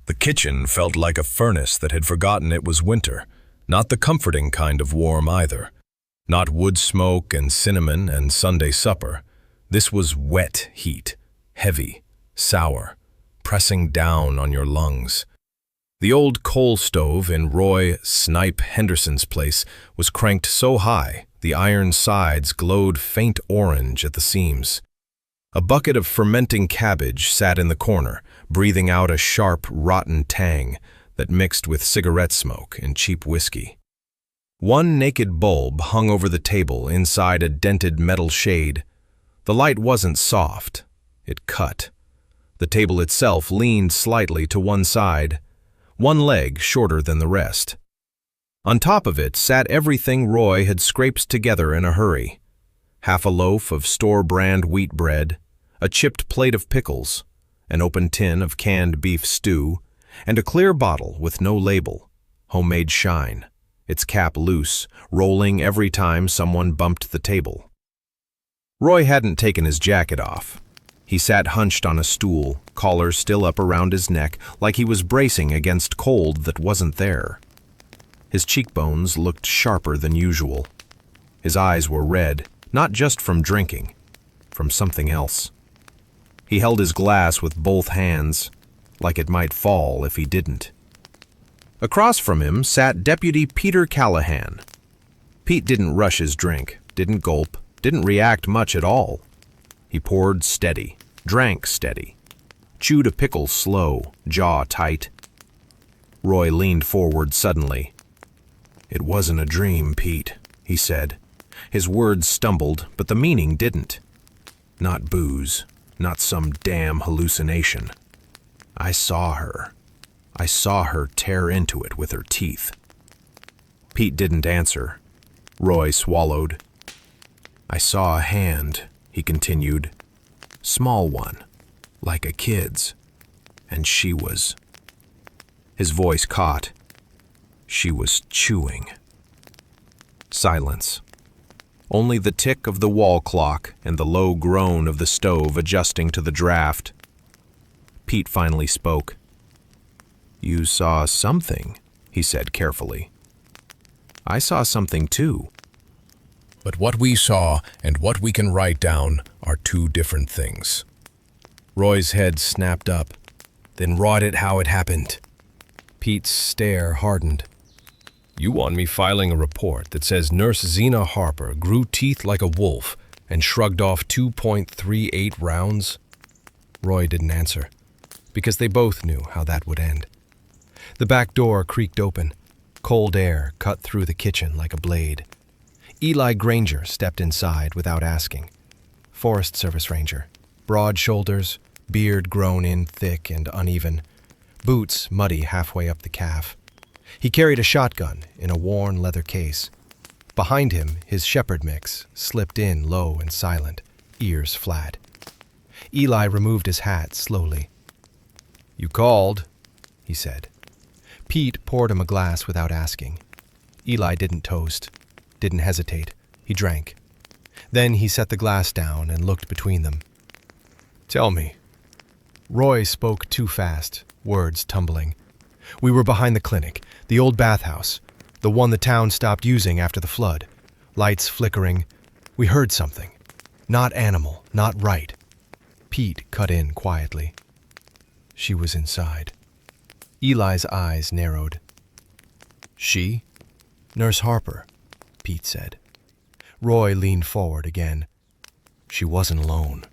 The kitchen felt like a furnace that had forgotten it was winter, not the comforting kind of warm either. Not wood smoke and cinnamon and Sunday supper. This was wet heat, heavy, sour, pressing down on your lungs. The old coal stove in Roy "Snipe" Henderson's place was cranked so high the iron sides glowed faint orange at the seams. A bucket of fermenting cabbage sat in the corner, breathing out a sharp, rotten tang that mixed with cigarette smoke and cheap whiskey. One naked bulb hung over the table inside a dented metal shade. The light wasn't soft, it cut. The table itself leaned slightly to one side, one leg shorter than the rest. On top of it sat everything Roy had scraped together in a hurry. Half a loaf of store-brand wheat bread, a chipped plate of pickles, an open tin of canned beef stew, and a clear bottle with no label, homemade shine, its cap loose, rolling every time someone bumped the table. Roy hadn't taken his jacket off. He sat hunched on a stool, collar still up around his neck, like he was bracing against cold that wasn't there. His cheekbones looked sharper than usual. His eyes were red, not just from drinking, from something else. He held his glass with both hands, like it might fall if he didn't. Across from him sat Deputy Peter Callahan. Pete didn't rush his drink, didn't gulp, didn't react much at all. He poured steady, drank steady, chewed a pickle slow, jaw tight. Roy leaned forward suddenly. "It wasn't a dream, Pete," he said. His words stumbled, but the meaning didn't. "Not booze, not some damn hallucination. I saw her. I saw her tear into it with her teeth." Pete didn't answer. Roy swallowed. "I saw a hand," he continued. "Small one, like a kid's. And she was..." His voice caught. "She was chewing." Silence. Only the tick of the wall clock and the low groan of the stove adjusting to the draft. Pete finally spoke. "You saw something," he said carefully. "I saw something too." But what we saw and what we can write down are two different things. Roy's head snapped up. "Then write it how it happened." Pete's stare hardened. "You want me filing a report that says Nurse Zena Harper grew teeth like a wolf and shrugged off 2.38 rounds?" Roy didn't answer, because they both knew how that would end. The back door creaked open. Cold air cut through the kitchen like a blade. Eli Granger stepped inside without asking. Forest Service ranger. Broad shoulders, beard grown in thick and uneven, boots muddy halfway up the calf. He carried a shotgun in a worn leather case. Behind him, his shepherd mix slipped in low and silent, ears flat. Eli removed his hat slowly. "You called," he said. Pete poured him a glass without asking. Eli didn't toast, didn't hesitate. He drank. Then he set the glass down and looked between them. "Tell me." Roy spoke too fast, words tumbling. "We were behind the clinic, the old bathhouse, the one the town stopped using after the flood. Lights flickering. We heard something. Not animal, not right." Pete cut in quietly. "She was inside." Eli's eyes narrowed. "She?" "Nurse Harper," Pete said. Roy leaned forward again. "She wasn't alone."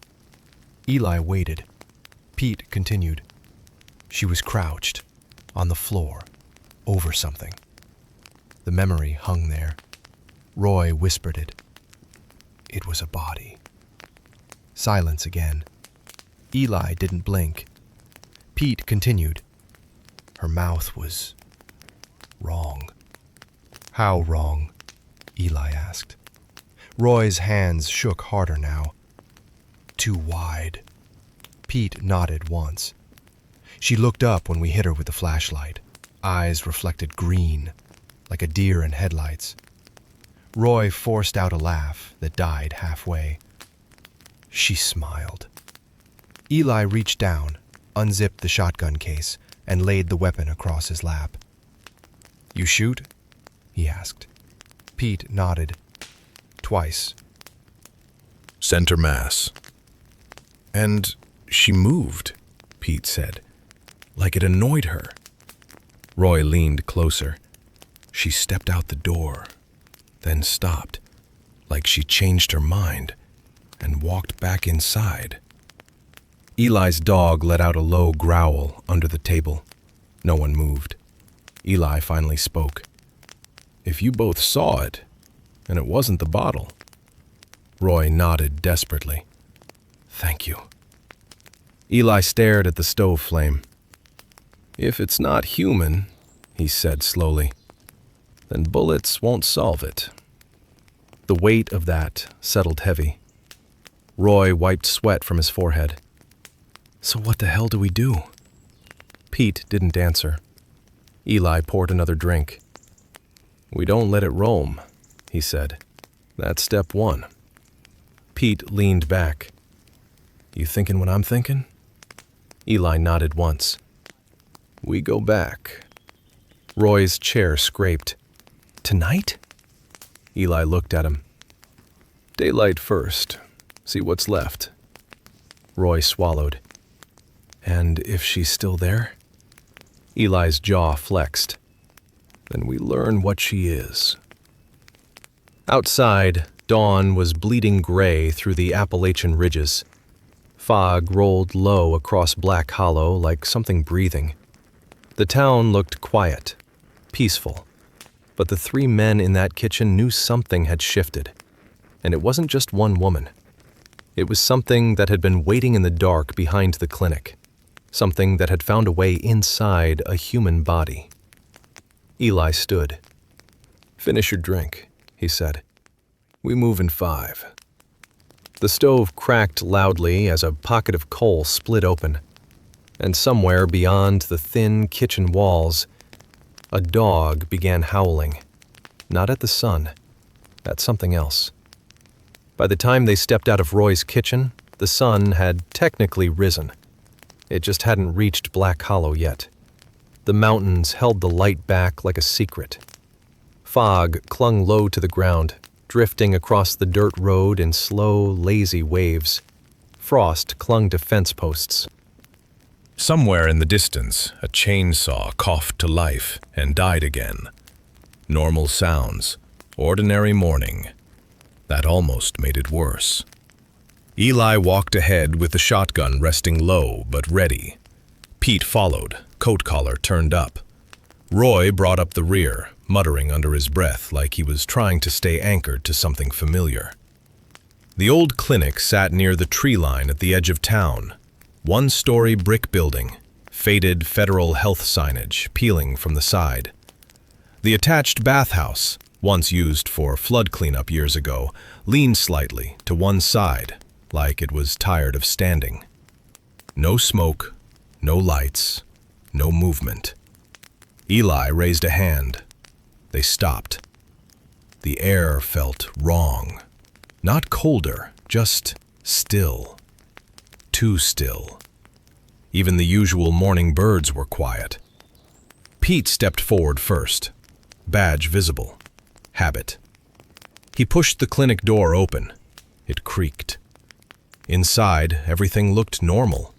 Eli waited. Pete continued. "She was crouched, on the floor, over something." The memory hung there. Roy whispered it. "It was a body." Silence again. Eli didn't blink. Pete continued. "Her mouth was wrong." "How wrong?" Eli asked. Roy's hands shook harder now. "Too wide." Pete nodded once. "She looked up when we hit her with the flashlight. Eyes reflected green, like a deer in headlights." Roy forced out a laugh that died halfway. "She smiled." Eli reached down, unzipped the shotgun case, and laid the weapon across his lap. "You shoot?" he asked. Pete nodded. "Twice." Center mass. And she moved, Pete said, like it annoyed her. Roy leaned closer. She stepped out the door, then stopped, like she changed her mind, and walked back inside. Eli's dog let out a low growl under the table. No one moved. Eli finally spoke. "If you both saw it, and it wasn't the bottle." Roy nodded desperately. "Thank you." Eli stared at the stove flame. "If it's not human," he said slowly, "then bullets won't solve it." The weight of that settled heavy. Roy wiped sweat from his forehead. "So what the hell do we do?" Pete didn't answer. Eli poured another drink. "We don't let it roam," he said. "That's step one." Pete leaned back. "You thinking what I'm thinking?" Eli nodded once. "We go back." Roy's chair scraped. "Tonight?" Eli looked at him. "Daylight first. See what's left." Roy swallowed. "And if she's still there?" Eli's jaw flexed. "Then we learn what she is." Outside, dawn was bleeding gray through the Appalachian ridges. Fog rolled low across Black Hollow like something breathing. The town looked quiet, peaceful. But the three men in that kitchen knew something had shifted. And it wasn't just one woman. It was something that had been waiting in the dark behind the clinic. Something that had found a way inside a human body. Eli stood. "Finish your drink," he said. "We move in 5. The stove cracked loudly as a pocket of coal split open. And somewhere beyond the thin kitchen walls, a dog began howling. Not at the sun, at something else. By the time they stepped out of Roy's kitchen, the sun had technically risen. It just hadn't reached Black Hollow yet. The mountains held the light back like a secret. Fog clung low to the ground, drifting across the dirt road in slow, lazy waves. Frost clung to fence posts. Somewhere in the distance, a chainsaw coughed to life and died again. Normal sounds, ordinary morning. That almost made it worse. Eli walked ahead with the shotgun resting low but ready. Pete followed, coat collar turned up. Roy brought up the rear, muttering under his breath like he was trying to stay anchored to something familiar. The old clinic sat near the tree line at the edge of town. One-story brick building, faded federal health signage peeling from the side. The attached bathhouse, once used for flood cleanup years ago, leaned slightly to one side, like it was tired of standing. No smoke, no lights, no movement. Eli raised a hand. They stopped. The air felt wrong. Not colder, just still. Too still. Even the usual morning birds were quiet. Pete stepped forward first, badge visible. Habit. He pushed the clinic door open. It creaked. Inside, everything looked normal.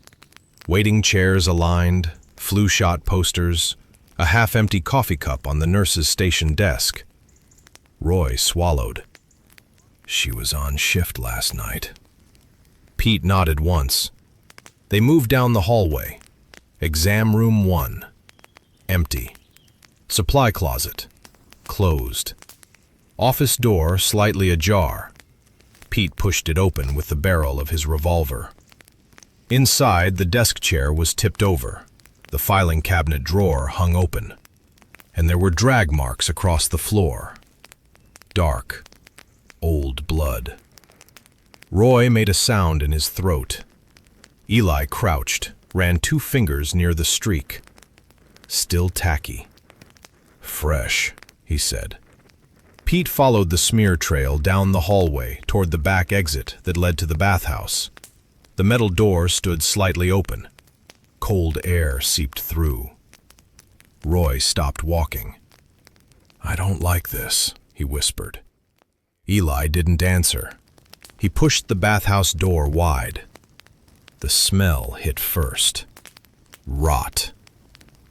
Waiting chairs aligned, flu shot posters, a half-empty coffee cup on the nurse's station desk. Roy swallowed. She was on shift last night. Pete nodded once. They moved down the hallway. Exam room 1. Empty. Supply closet. Closed. Office door slightly ajar. Pete pushed it open with the barrel of his revolver. Inside, the desk chair was tipped over. The filing cabinet drawer hung open. And there were drag marks across the floor. Dark. Old blood. Roy made a sound in his throat. Eli crouched, ran 2 fingers near the streak. Still tacky. Fresh, he said. Pete followed the smear trail down the hallway toward the back exit that led to the bathhouse. The metal door stood slightly open. Cold air seeped through, Roy stopped walking. "I don't like this," he whispered. Eli didn't answer. He pushed the bathhouse door wide. The smell hit first. Rot.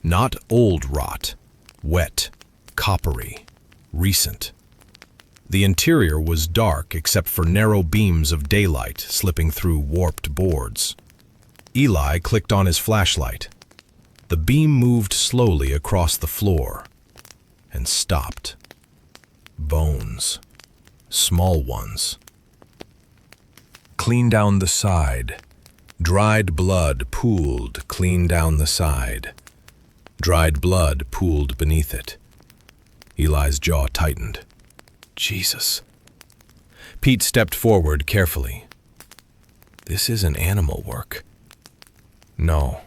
Not old rot. Wet, coppery, recent. The interior was dark except for narrow beams of daylight slipping through warped boards. Eli clicked on his flashlight. The beam moved slowly across the floor and stopped. Bones. Small ones. Clean down the side. Dried blood pooled clean down the side. Dried blood pooled beneath it. Eli's jaw tightened. Jesus. Pete stepped forward carefully. This isn't animal work. No,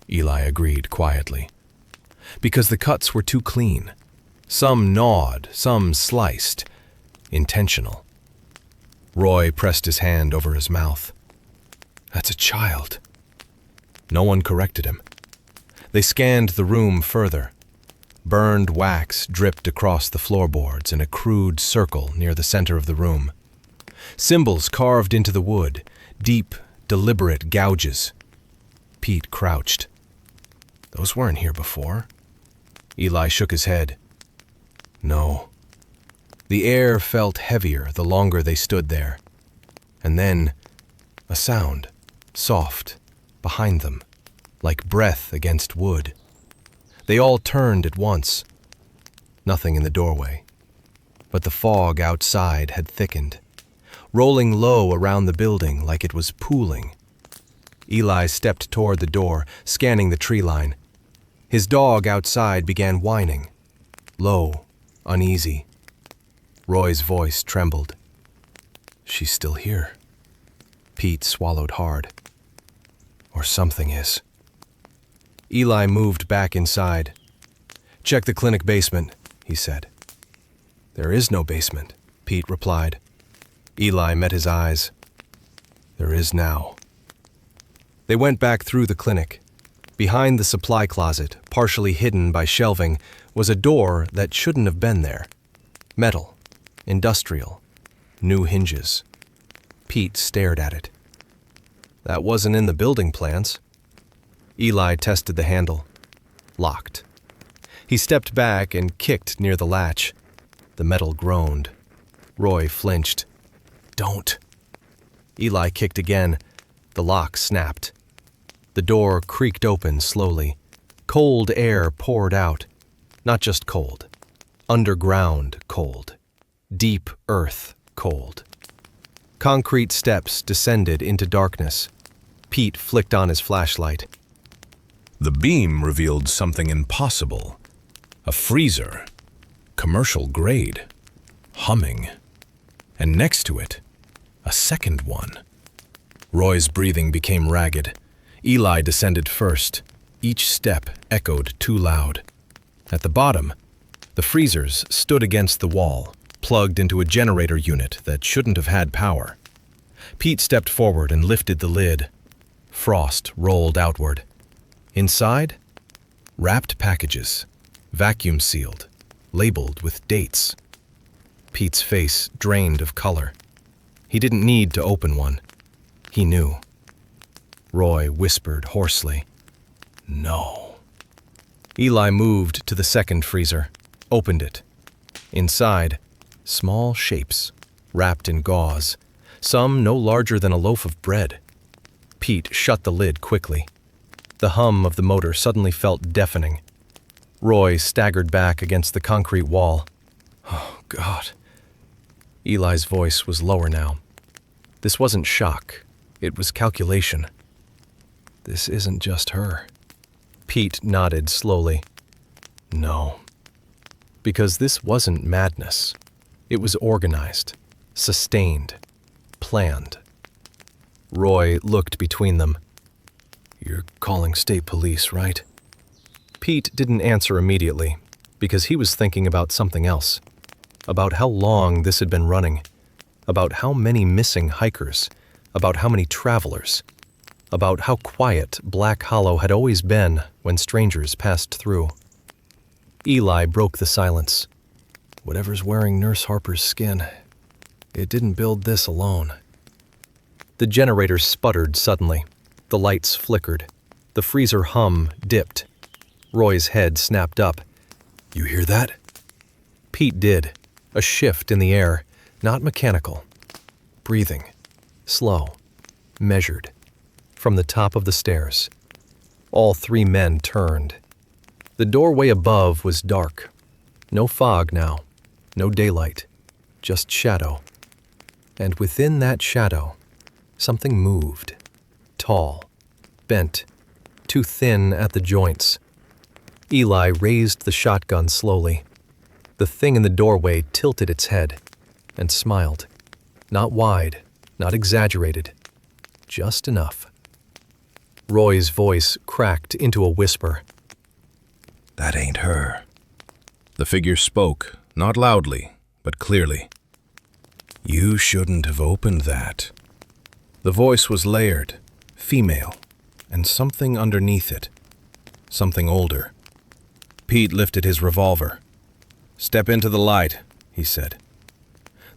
Eli agreed quietly. Because the cuts were too clean. Some gnawed, some sliced. Intentional. Roy pressed his hand over his mouth. That's a child. No one corrected him. They scanned the room further. Burned wax dripped across the floorboards in a crude circle near the center of the room. Symbols carved into the wood, deep, deliberate gouges. Pete crouched. Those weren't here before. Eli shook his head. No. The air felt heavier the longer they stood there. And then, a sound, soft, behind them, like breath against wood. They all turned at once. Nothing in the doorway. But the fog outside had thickened, rolling low around the building like it was pooling. Eli stepped toward the door, scanning the tree line. His dog outside began whining, low, uneasy. Roy's voice trembled. She's still here. Pete swallowed hard. Or something is. Eli moved back inside. Check the clinic basement, he said. There is no basement, Pete replied. Eli met his eyes. There is now. They went back through the clinic. Behind the supply closet, partially hidden by shelving, was a door that shouldn't have been there. Metal, industrial, new hinges. Pete stared at it. That wasn't in the building plans. Eli tested the handle. Locked. He stepped back and kicked near the latch. The metal groaned. Roy flinched. Don't. Eli kicked again. The lock snapped. The door creaked open slowly. Cold air poured out. Not just cold. Underground cold. Deep earth cold. Concrete steps descended into darkness. Pete flicked on his flashlight. The beam revealed something impossible. A freezer. Commercial grade. Humming. And next to it, a second one. Roy's breathing became ragged. Eli descended first. Each step echoed too loud. At the bottom, the freezers stood against the wall, plugged into a generator unit that shouldn't have had power. Pete stepped forward and lifted the lid. Frost rolled outward. Inside, wrapped packages, vacuum sealed, labeled with dates. Pete's face drained of color. He didn't need to open one. He knew. Roy whispered hoarsely, "No." Eli moved to the second freezer, opened it. Inside, small shapes, wrapped in gauze, some no larger than a loaf of bread. Pete shut the lid quickly. The hum of the motor suddenly felt deafening. Roy staggered back against the concrete wall. Oh, God. Eli's voice was lower now. This wasn't shock. It was calculation. This isn't just her. Pete nodded slowly. No. Because this wasn't madness. It was organized, sustained, planned. Roy looked between them. You're calling state police, right? Pete didn't answer immediately, because he was thinking about something else. About how long this had been running. About how many missing hikers. About how many travelers. About how quiet Black Hollow had always been when strangers passed through. Eli broke the silence. Whatever's wearing Nurse Harper's skin, it didn't build this alone. The generator sputtered suddenly. The lights flickered. The freezer hum dipped. Roy's head snapped up. "You hear that?" Pete did. A shift in the air, not mechanical. Breathing. Slow. Measured. From the top of the stairs. All three men turned. The doorway above was dark. No fog now. No daylight. Just shadow. And within that shadow, something moved. Tall. Bent. Too thin at the joints. Eli raised the shotgun slowly. The thing in the doorway tilted its head and smiled. Not wide, not exaggerated. Just enough. Roy's voice cracked into a whisper. "That ain't her." The figure spoke, not loudly, but clearly. "You shouldn't have opened that." The voice was layered, female, and something underneath it. Something older. Pete lifted his revolver. "Step into the light," he said.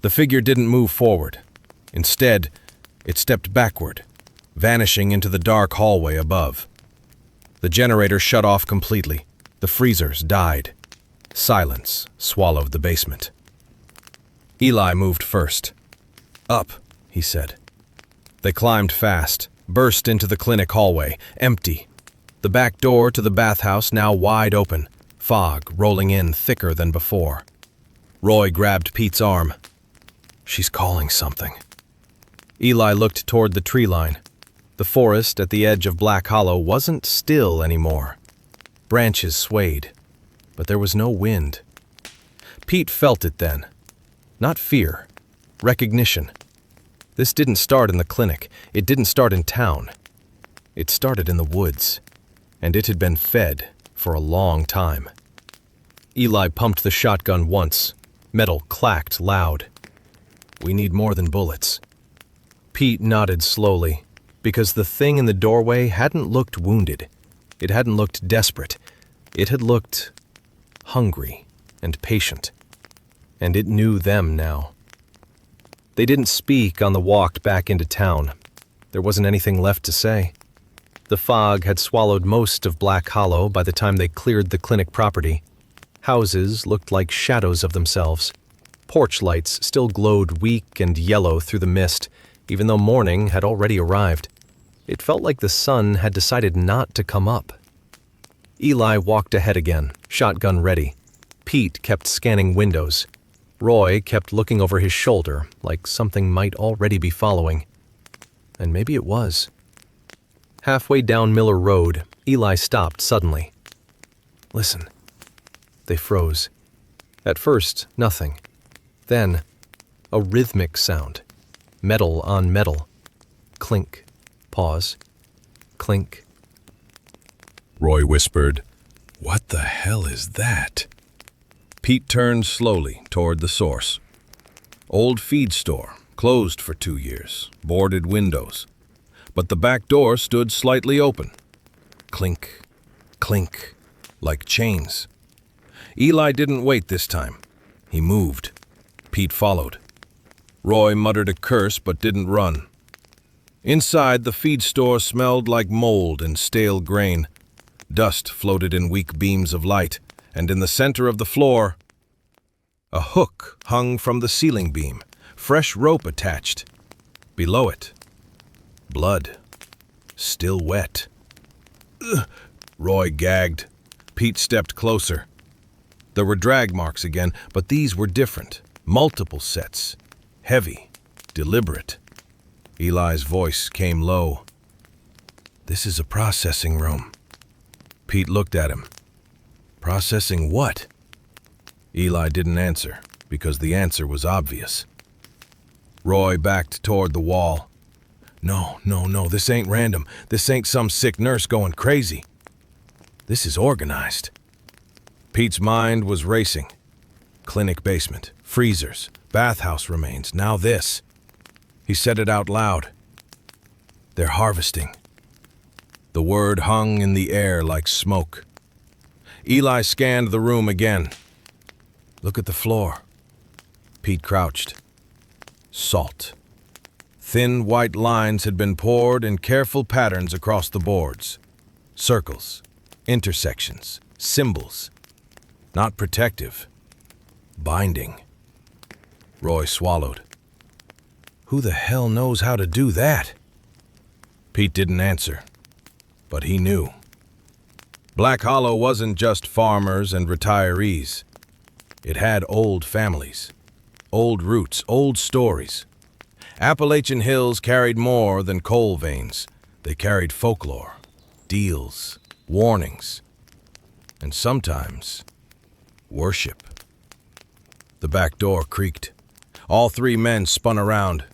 The figure didn't move forward. Instead, it stepped backward, vanishing into the dark hallway above. The generator shut off completely. The freezers died. Silence swallowed the basement. Eli moved first. "Up," he said. They climbed fast, burst into the clinic hallway, empty. The back door to the bathhouse now wide open, fog rolling in thicker than before. Roy grabbed Pete's arm. "She's calling something." Eli looked toward the tree line. The forest at the edge of Black Hollow wasn't still anymore. Branches swayed, but there was no wind. Pete felt it then. Not fear, recognition. This didn't start in the clinic. It didn't start in town. It started in the woods, and it had been fed for a long time. Eli pumped the shotgun once. Metal clacked loud. "We need more than bullets." Pete nodded slowly, because the thing in the doorway hadn't looked wounded. It hadn't looked desperate. It had looked hungry and patient. And it knew them now. They didn't speak on the walk back into town. There wasn't anything left to say. The fog had swallowed most of Black Hollow by the time they cleared the clinic property. Houses looked like shadows of themselves. Porch lights still glowed weak and yellow through the mist, even though morning had already arrived. It felt like the sun had decided not to come up. Eli walked ahead again, shotgun ready. Pete kept scanning windows. Roy kept looking over his shoulder, like something might already be following. And maybe it was. Halfway down Miller Road, Eli stopped suddenly. "Listen." They froze. At first, nothing. Then, a rhythmic sound. Metal on metal. Clink. Pause. Clink. Roy whispered, "What the hell is that?" Pete turned slowly toward the source. Old feed store, closed for 2 years, boarded windows. But the back door stood slightly open. Clink, clink, like chains. Eli didn't wait this time. He moved. Pete followed. Roy muttered a curse but didn't run. Inside, the feed store smelled like mold and stale grain. Dust floated in weak beams of light, and in the center of the floor, a hook hung from the ceiling beam, fresh rope attached. Below it, blood, still wet. "Ugh," Roy gagged. Pete stepped closer. There were drag marks again, but these were different. Multiple sets. Heavy, deliberate. Eli's voice came low. "This is a processing room." Pete looked at him. "Processing what?" Eli didn't answer, because the answer was obvious. Roy backed toward the wall. No, this ain't random. This ain't some sick nurse going crazy. This is organized." Pete's mind was racing. Clinic basement, freezers, bathhouse remains, now this. He said it out loud. "They're harvesting." The word hung in the air like smoke. Eli scanned the room again. Look at the floor. Pete crouched. Salt. Thin white lines had been poured in careful patterns across the boards. Circles, intersections, symbols. Not protective. Binding. Roy swallowed. Who the hell knows how to do that? Pete didn't answer, but he knew. Black Hollow wasn't just farmers and retirees. It had old families, old roots, old stories. Appalachian hills carried more than coal veins. They carried folklore, deals, warnings, and sometimes worship. The back door creaked. All three men spun around.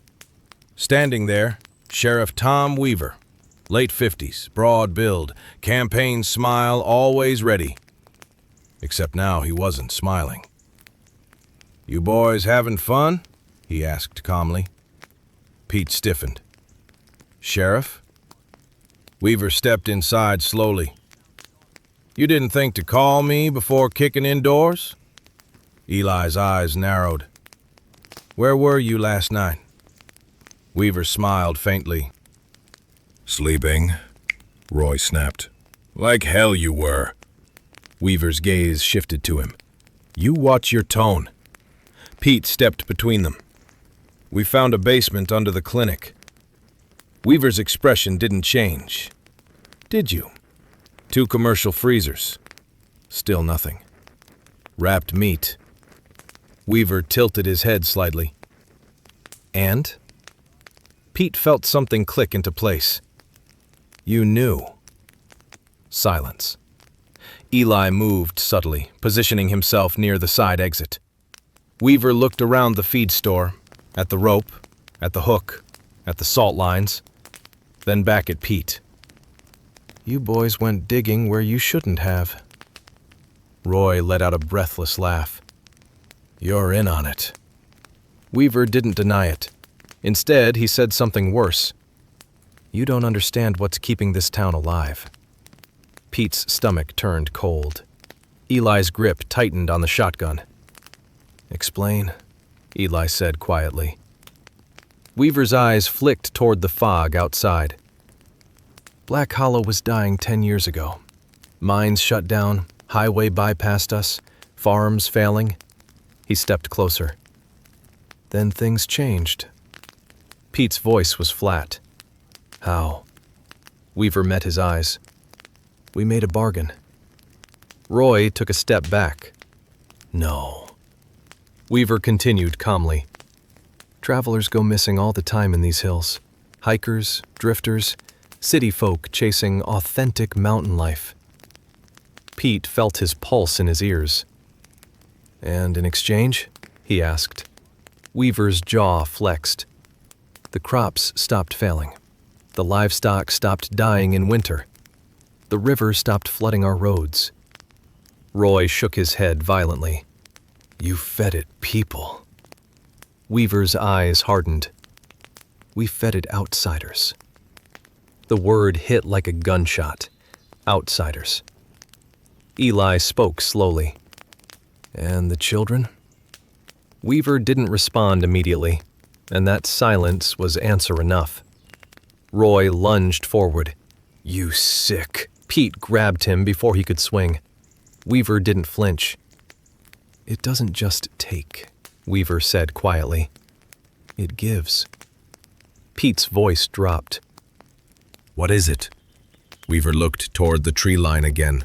Standing there, Sheriff Tom Weaver, late 50s, broad build, campaign smile, always ready. Except now he wasn't smiling. "You boys having fun?" he asked calmly. Pete stiffened. "Sheriff?" Weaver stepped inside slowly. "You didn't think to call me before kicking indoors?" Eli's eyes narrowed. "Where were you last night?" Weaver smiled faintly. Sleeping, Roy snapped. Like hell you were. Weaver's gaze shifted to him. "You watch your tone." Pete stepped between them. "We found a basement under the clinic." Weaver's expression didn't change. "Did you?" 2 commercial freezers. Still nothing. Wrapped meat. Weaver tilted his head slightly. "And?" Pete felt something click into place. "You knew." Silence. Eli moved subtly, positioning himself near the side exit. Weaver looked around the feed store, at the rope, at the hook, at the salt lines, then back at Pete. "You boys went digging where you shouldn't have." Roy let out a breathless laugh. "You're in on it." Weaver didn't deny it. Instead, he said something worse. "You don't understand what's keeping this town alive." Pete's stomach turned cold. Eli's grip tightened on the shotgun. "Explain," Eli said quietly. Weaver's eyes flicked toward the fog outside. "Black Hollow was dying 10 years ago. Mines shut down, highway bypassed us, farms failing." He stepped closer. "Then things changed." Pete's voice was flat. "How?" Weaver met his eyes. "We made a bargain." Roy took a step back. "No." Weaver continued calmly. "Travelers go missing all the time in these hills. Hikers, drifters, city folk chasing authentic mountain life." Pete felt his pulse in his ears. "And in exchange?" he asked. Weaver's jaw flexed. "The crops stopped failing. The livestock stopped dying in winter. The river stopped flooding our roads." Roy shook his head violently. "You fed it people." Weaver's eyes hardened. "We fed it outsiders." The word hit like a gunshot. Outsiders. Eli spoke slowly. "And the children?" Weaver didn't respond immediately, and that silence was answer enough. Roy lunged forward. "You sick!" Pete grabbed him before he could swing. Weaver didn't flinch. "It doesn't just take," Weaver said quietly. "It gives." Pete's voice dropped. What is it? Weaver looked toward the tree line again.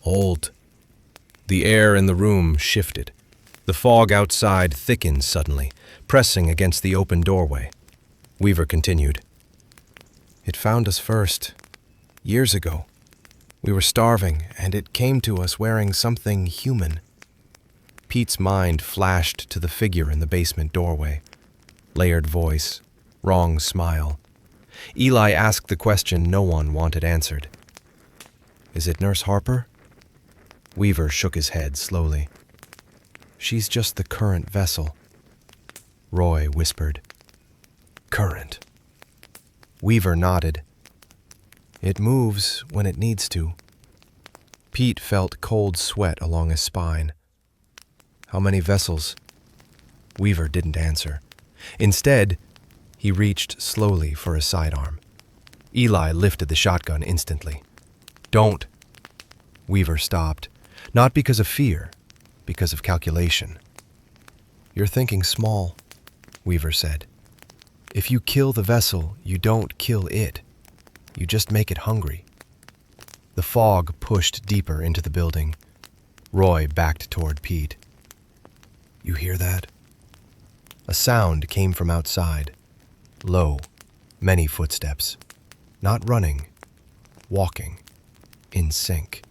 Hold. The air in the room shifted. The fog outside thickened suddenly, pressing against the open doorway. Weaver continued. "It found us first, years ago. We were starving, and it came to us wearing something human." Pete's mind flashed to the figure in the basement doorway. Layered voice, wrong smile. Eli asked the question no one wanted answered. "Is it Nurse Harper?" Weaver shook his head slowly. "She's just the current vessel." Roy whispered. "Current." Weaver nodded. "It moves when it needs to." Pete felt cold sweat along his spine. How many vessels? Weaver didn't answer. Instead, he reached slowly for his sidearm. Eli lifted the shotgun instantly. Don't! Weaver stopped, not because of fear, because of calculation. You're thinking small, Weaver said. If you kill the vessel, you don't kill it. You just make it hungry. The fog pushed deeper into the building. Roy backed toward Pete. You hear that? A sound came from outside. Low, many footsteps. Not running, walking, in sync.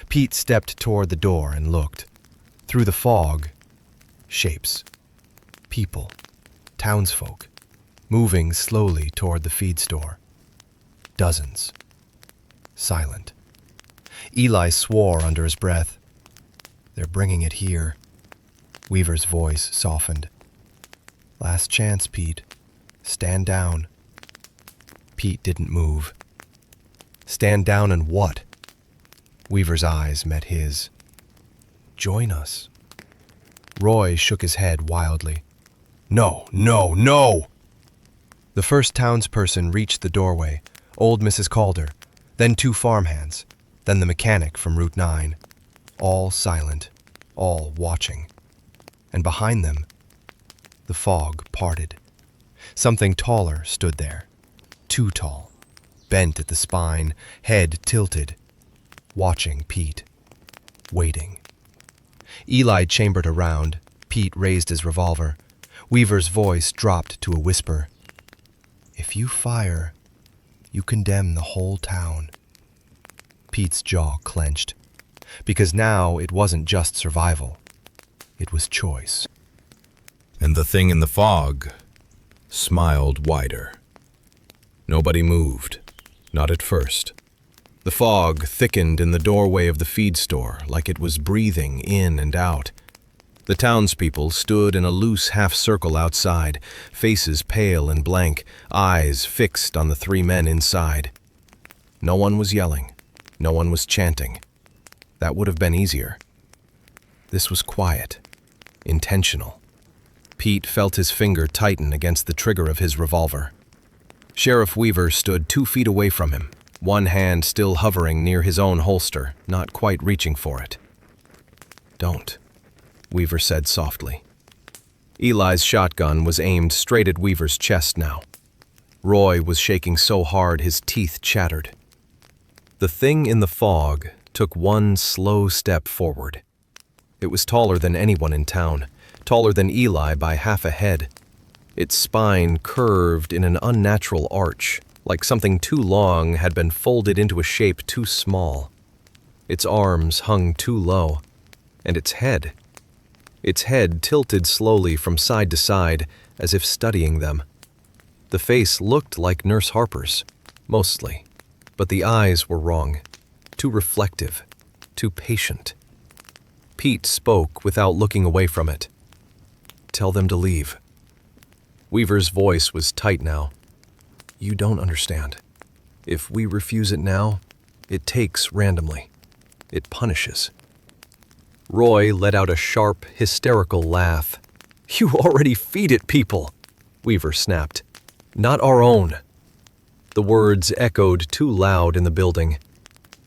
Pete stepped toward the door and looked. Through the fog, shapes. People, townsfolk, moving slowly toward the feed store. Dozens. Silent. Eli swore under his breath. They're bringing it here. Weaver's voice softened. Last chance, Pete. Stand down. Pete didn't move. Stand down and what? Weaver's eyes met his. Join us. Roy shook his head wildly. No, no, no! The first townsperson reached the doorway, old Mrs. Calder, then two farmhands, then the mechanic from Route 9. All silent, all watching. And behind them, the fog parted. Something taller stood there. Too tall, bent at the spine, head tilted, watching Pete, waiting. Eli chambered around. Pete raised his revolver. Weaver's voice dropped to a whisper. If you fire, you condemn the whole town. Pete's jaw clenched, because now it wasn't just survival. It was choice. And the thing in the fog smiled wider. Nobody moved, not at first. The fog thickened in the doorway of the feed store like it was breathing in and out. The townspeople stood in a loose half-circle outside, faces pale and blank, eyes fixed on the three men inside. No one was yelling. No one was chanting. That would have been easier. This was quiet, intentional. Pete felt his finger tighten against the trigger of his revolver. Sheriff Weaver stood 2 feet away from him, one hand still hovering near his own holster, not quite reaching for it. Don't, Weaver said softly. Eli's shotgun was aimed straight at Weaver's chest now. Roy was shaking so hard his teeth chattered. The thing in the fog took one slow step forward. It was taller than anyone in town, taller than Eli by half a head. Its spine curved in an unnatural arch, like something too long had been folded into a shape too small. Its arms hung too low, and its head tilted slowly from side to side, as if studying them. The face looked like Nurse Harper's, mostly, but the eyes were wrong, too reflective, too patient. Pete spoke without looking away from it. Tell them to leave. Weaver's voice was tight now. You don't understand. If we refuse it now, it takes randomly. It punishes. Roy let out a sharp, hysterical laugh. You already feed it people, Weaver snapped. Not our own. The words echoed too loud in the building.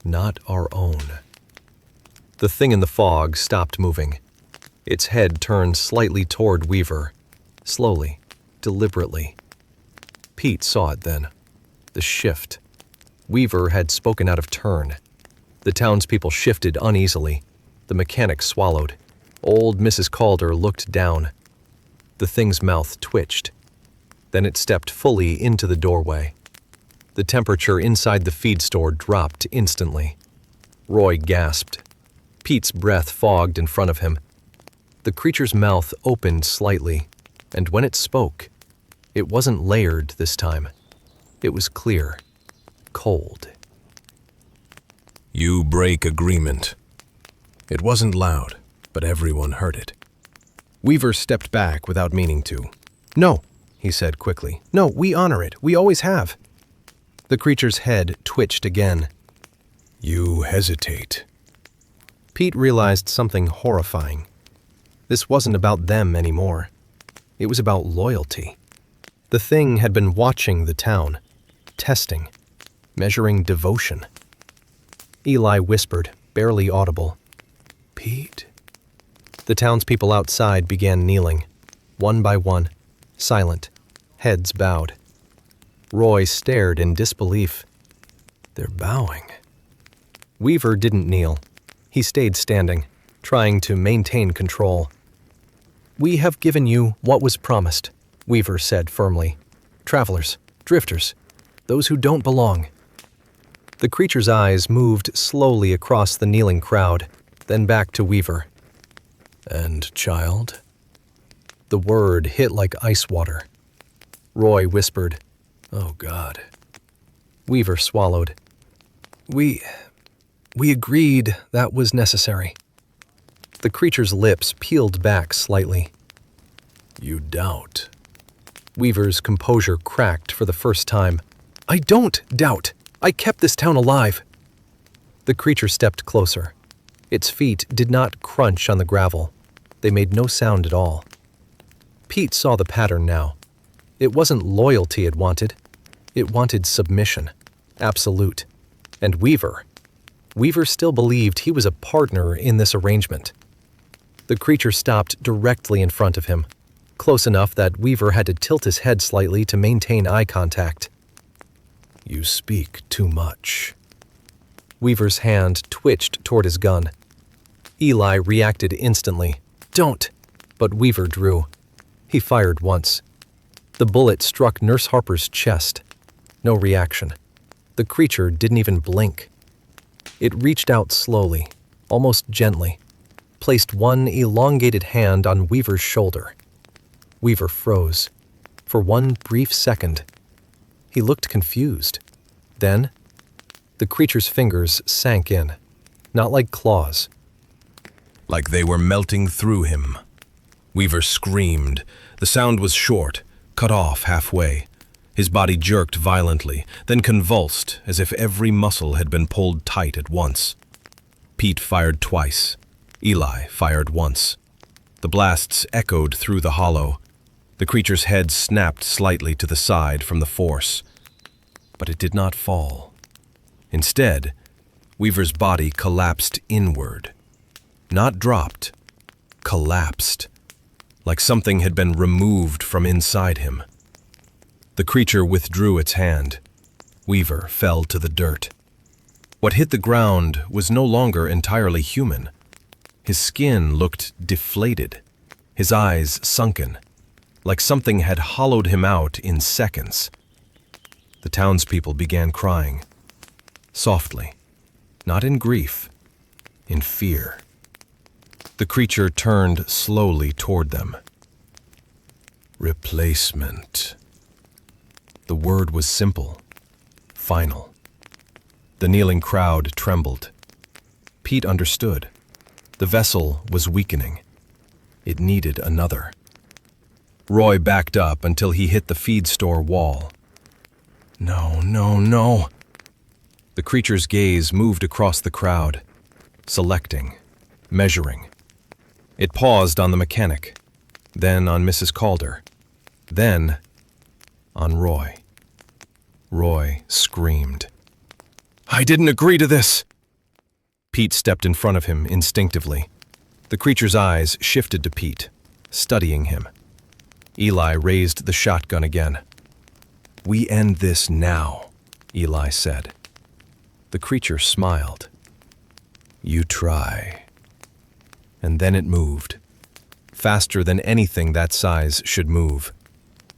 Not our own. The thing in the fog stopped moving. Its head turned slightly toward Weaver, slowly, deliberately. Pete saw it then. The shift. Weaver had spoken out of turn. The townspeople shifted uneasily. The mechanic swallowed. Old Mrs. Calder looked down. The thing's mouth twitched. Then it stepped fully into the doorway. The temperature inside the feed store dropped instantly. Roy gasped. Pete's breath fogged in front of him. The creature's mouth opened slightly, and when it spoke, it wasn't layered this time. It was clear, cold. You break agreement. It wasn't loud, but everyone heard it. Weaver stepped back without meaning to. No, he said quickly. No, we honor it. We always have. The creature's head twitched again. You hesitate, Pete realized something horrifying. This wasn't about them anymore. It was about loyalty. The thing had been watching the town, testing, measuring devotion. Eli whispered, barely audible, "Pete." The townspeople outside began kneeling, one by one, silent, heads bowed. Roy stared in disbelief. They're bowing. Weaver didn't kneel. He stayed standing, trying to maintain control. "We have given you what was promised," Weaver said firmly. "Travelers, drifters, those who don't belong." The creature's eyes moved slowly across the kneeling crowd, then back to Weaver. "And child?" The word hit like ice water. Roy whispered, "Oh God." Weaver swallowed. We agreed that was necessary." The creature's lips peeled back slightly. "You doubt." Weaver's composure cracked for the first time. "I don't doubt. I kept this town alive." The creature stepped closer. Its feet did not crunch on the gravel. They made no sound at all. Pete saw the pattern now. It wasn't loyalty it wanted. It wanted submission. Absolute. And Weaver still believed he was a partner in this arrangement. The creature stopped directly in front of him, close enough that Weaver had to tilt his head slightly to maintain eye contact. "You speak too much." Weaver's hand twitched toward his gun. Eli reacted instantly. "Don't!" But Weaver drew. He fired once. The bullet struck Nurse Harper's chest. No reaction. The creature didn't even blink. It reached out slowly, almost gently, placed one elongated hand on Weaver's shoulder. Weaver froze. For one brief second, he looked confused. Then, the creature's fingers sank in, not like claws. Like they were melting through him. Weaver screamed. The sound was short, cut off halfway. His body jerked violently, then convulsed as if every muscle had been pulled tight at once. Pete fired twice. Eli fired once. The blasts echoed through the hollow. The creature's head snapped slightly to the side from the force. But it did not fall. Instead, Weaver's body collapsed inward. Not dropped, collapsed, like something had been removed from inside him. The creature withdrew its hand. Weaver fell to the dirt. What hit the ground was no longer entirely human. His skin looked deflated, his eyes sunken, like something had hollowed him out in seconds. The townspeople began crying, softly, not in grief, in fear. The creature turned slowly toward them. Replacement. The word was simple, final. The kneeling crowd trembled. Pete understood. The vessel was weakening. It needed another. Roy backed up until he hit the feed store wall. No, no, no. The creature's gaze moved across the crowd, selecting, measuring. It paused on the mechanic, then on Mrs. Calder, then on Roy. Roy screamed. "I didn't agree to this!" Pete stepped in front of him instinctively. The creature's eyes shifted to Pete, studying him. Eli raised the shotgun again. "We end this now," Eli said. The creature smiled. "You try." And then it moved, faster than anything that size should move.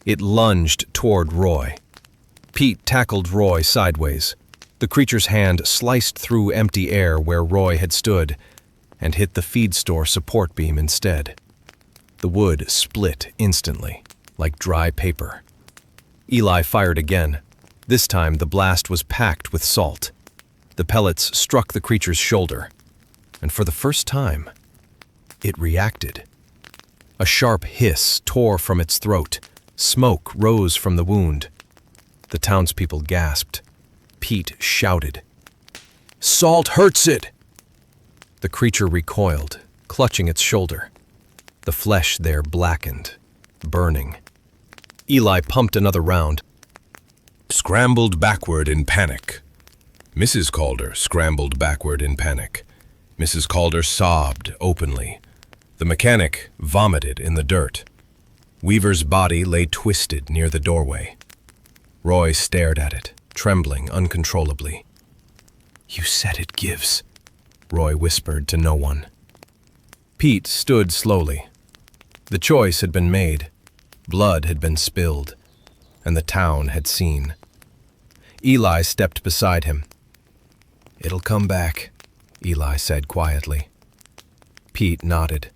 It lunged toward Roy. Pete tackled Roy sideways. The creature's hand sliced through empty air where Roy had stood and hit the feed store support beam instead. The wood split instantly, like dry paper. Eli fired again. This time the blast was packed with salt. The pellets struck the creature's shoulder, and for the first time, it reacted. A sharp hiss tore from its throat. Smoke rose from the wound. The townspeople gasped. Pete shouted, "Salt hurts it!" The creature recoiled, clutching its shoulder. The flesh there blackened, burning. Eli pumped another round. Scrambled backward in panic. Mrs. Calder scrambled backward in panic. Mrs. Calder sobbed openly. The mechanic vomited in the dirt. Weaver's body lay twisted near the doorway. Roy stared at it, trembling uncontrollably. "You said it gives," Roy whispered to no one. Pete stood slowly. The choice had been made. Blood had been spilled, and the town had seen. Eli stepped beside him. "It'll come back," Eli said quietly. Pete nodded.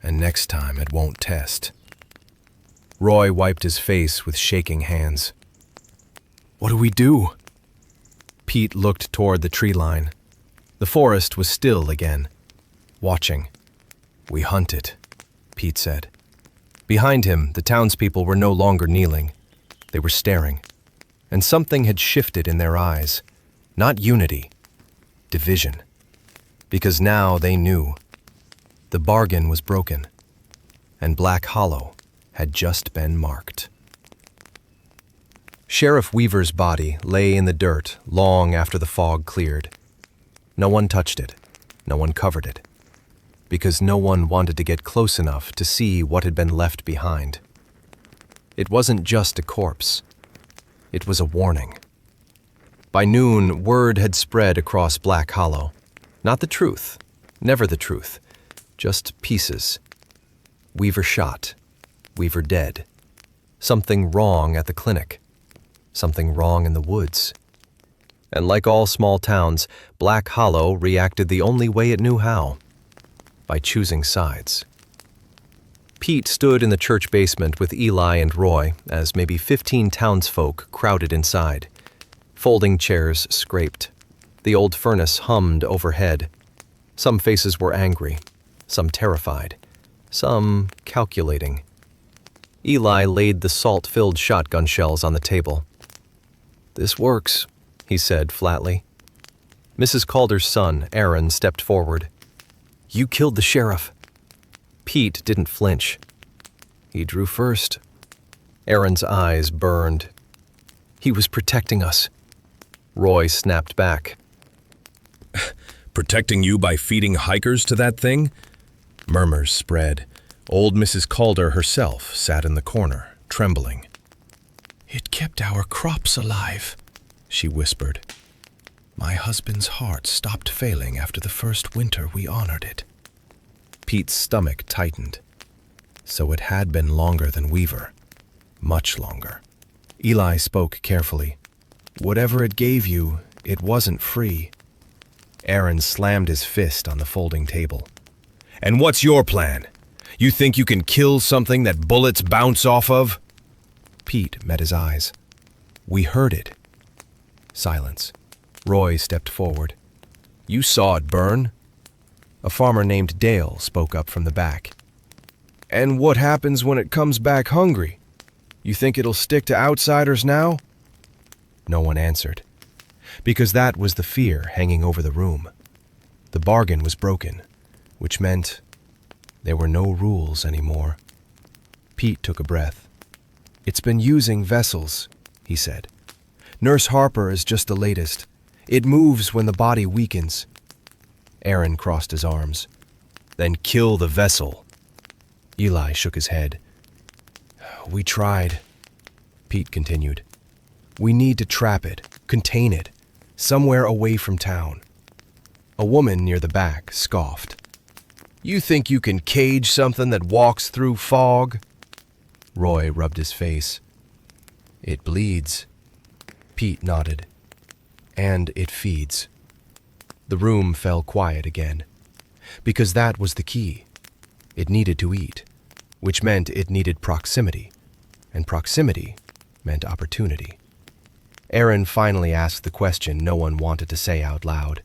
"And next time it won't test." Roy wiped his face with shaking hands. "What do we do?" Pete looked toward the tree line. The forest was still again, watching. "We hunt it," Pete said. Behind him, the townspeople were no longer kneeling. They were staring, and something had shifted in their eyes. Not unity, division. Because now they knew. The bargain was broken, and Black Hollow had just been marked. Sheriff Weaver's body lay in the dirt long after the fog cleared. No one touched it. No one covered it. Because no one wanted to get close enough to see what had been left behind. It wasn't just a corpse. It was a warning. By noon, word had spread across Black Hollow. Not the truth. Never the truth. Just pieces. Weaver shot. Weaver dead. Something wrong at the clinic. Something wrong in the woods. And like all small towns, Black Hollow reacted the only way it knew how. By choosing sides. Pete stood in the church basement with Eli and Roy as maybe 15 townsfolk crowded inside. Folding chairs scraped. The old furnace hummed overhead. Some faces were angry, some terrified, some calculating. Eli laid the salt-filled shotgun shells on the table. "This works," he said flatly. Mrs. Calder's son, Aaron, stepped forward. "You killed the sheriff." Pete didn't flinch. "He drew first." Aaron's eyes burned. "He was protecting us." Roy snapped back. Protecting you by feeding hikers to that thing? Murmurs spread. Old Mrs. Calder herself sat in the corner, trembling. "It kept our crops alive," she whispered. "My husband's heart stopped failing after the first winter we honored it." Pete's stomach tightened. So it had been longer than Weaver. Much longer. Eli spoke carefully. "Whatever it gave you, it wasn't free." Aaron slammed his fist on the folding table. "And what's your plan? You think you can kill something that bullets bounce off of?" Pete met his eyes. "We heard it." Silence. Roy stepped forward. "You saw it burn?" A farmer named Dale spoke up from the back. "And what happens when it comes back hungry? You think it'll stick to outsiders now?" No one answered. Because that was the fear hanging over the room. The bargain was broken, which meant there were no rules anymore. Pete took a breath. "It's been using vessels," he said. "Nurse Harper is just the latest. It moves when the body weakens." Aaron crossed his arms. "Then kill the vessel." Eli shook his head. "We tried," Pete continued. "We need to trap it, contain it, somewhere away from town." A woman near the back scoffed. "You think you can cage something that walks through fog?" Roy rubbed his face. "It bleeds." Pete nodded. "And it feeds." The room fell quiet again. Because that was the key. It needed to eat, which meant it needed proximity, and proximity meant opportunity. Aaron finally asked the question no one wanted to say out loud.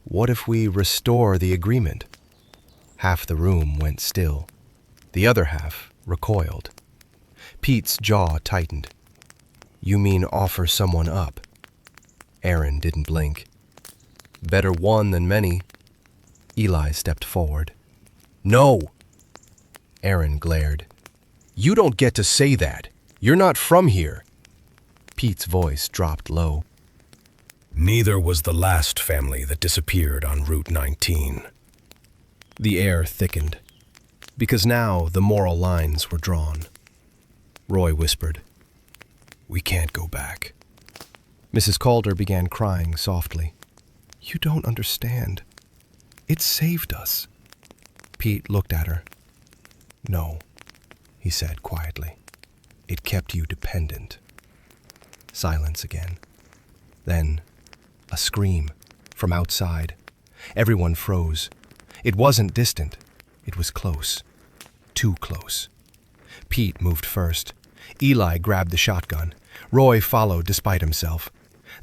"What if we restore the agreement?" Half the room went still. The other half recoiled. Pete's jaw tightened. "You mean offer someone up?" Aaron didn't blink. Better one than many. Eli stepped forward. No! Aaron glared. You don't get to say that. You're not from here. Pete's voice dropped low. Neither was the last family that disappeared on Route 19. The air thickened, because now the moral lines were drawn. Roy whispered, "We can't go back." Mrs. Calder began crying softly. "You don't understand. It saved us." Pete looked at her. "No," he said quietly. "It kept you dependent." Silence again. Then, a scream from outside. Everyone froze. It wasn't distant. It was close. Too close. Pete moved first. Eli grabbed the shotgun. Roy followed despite himself.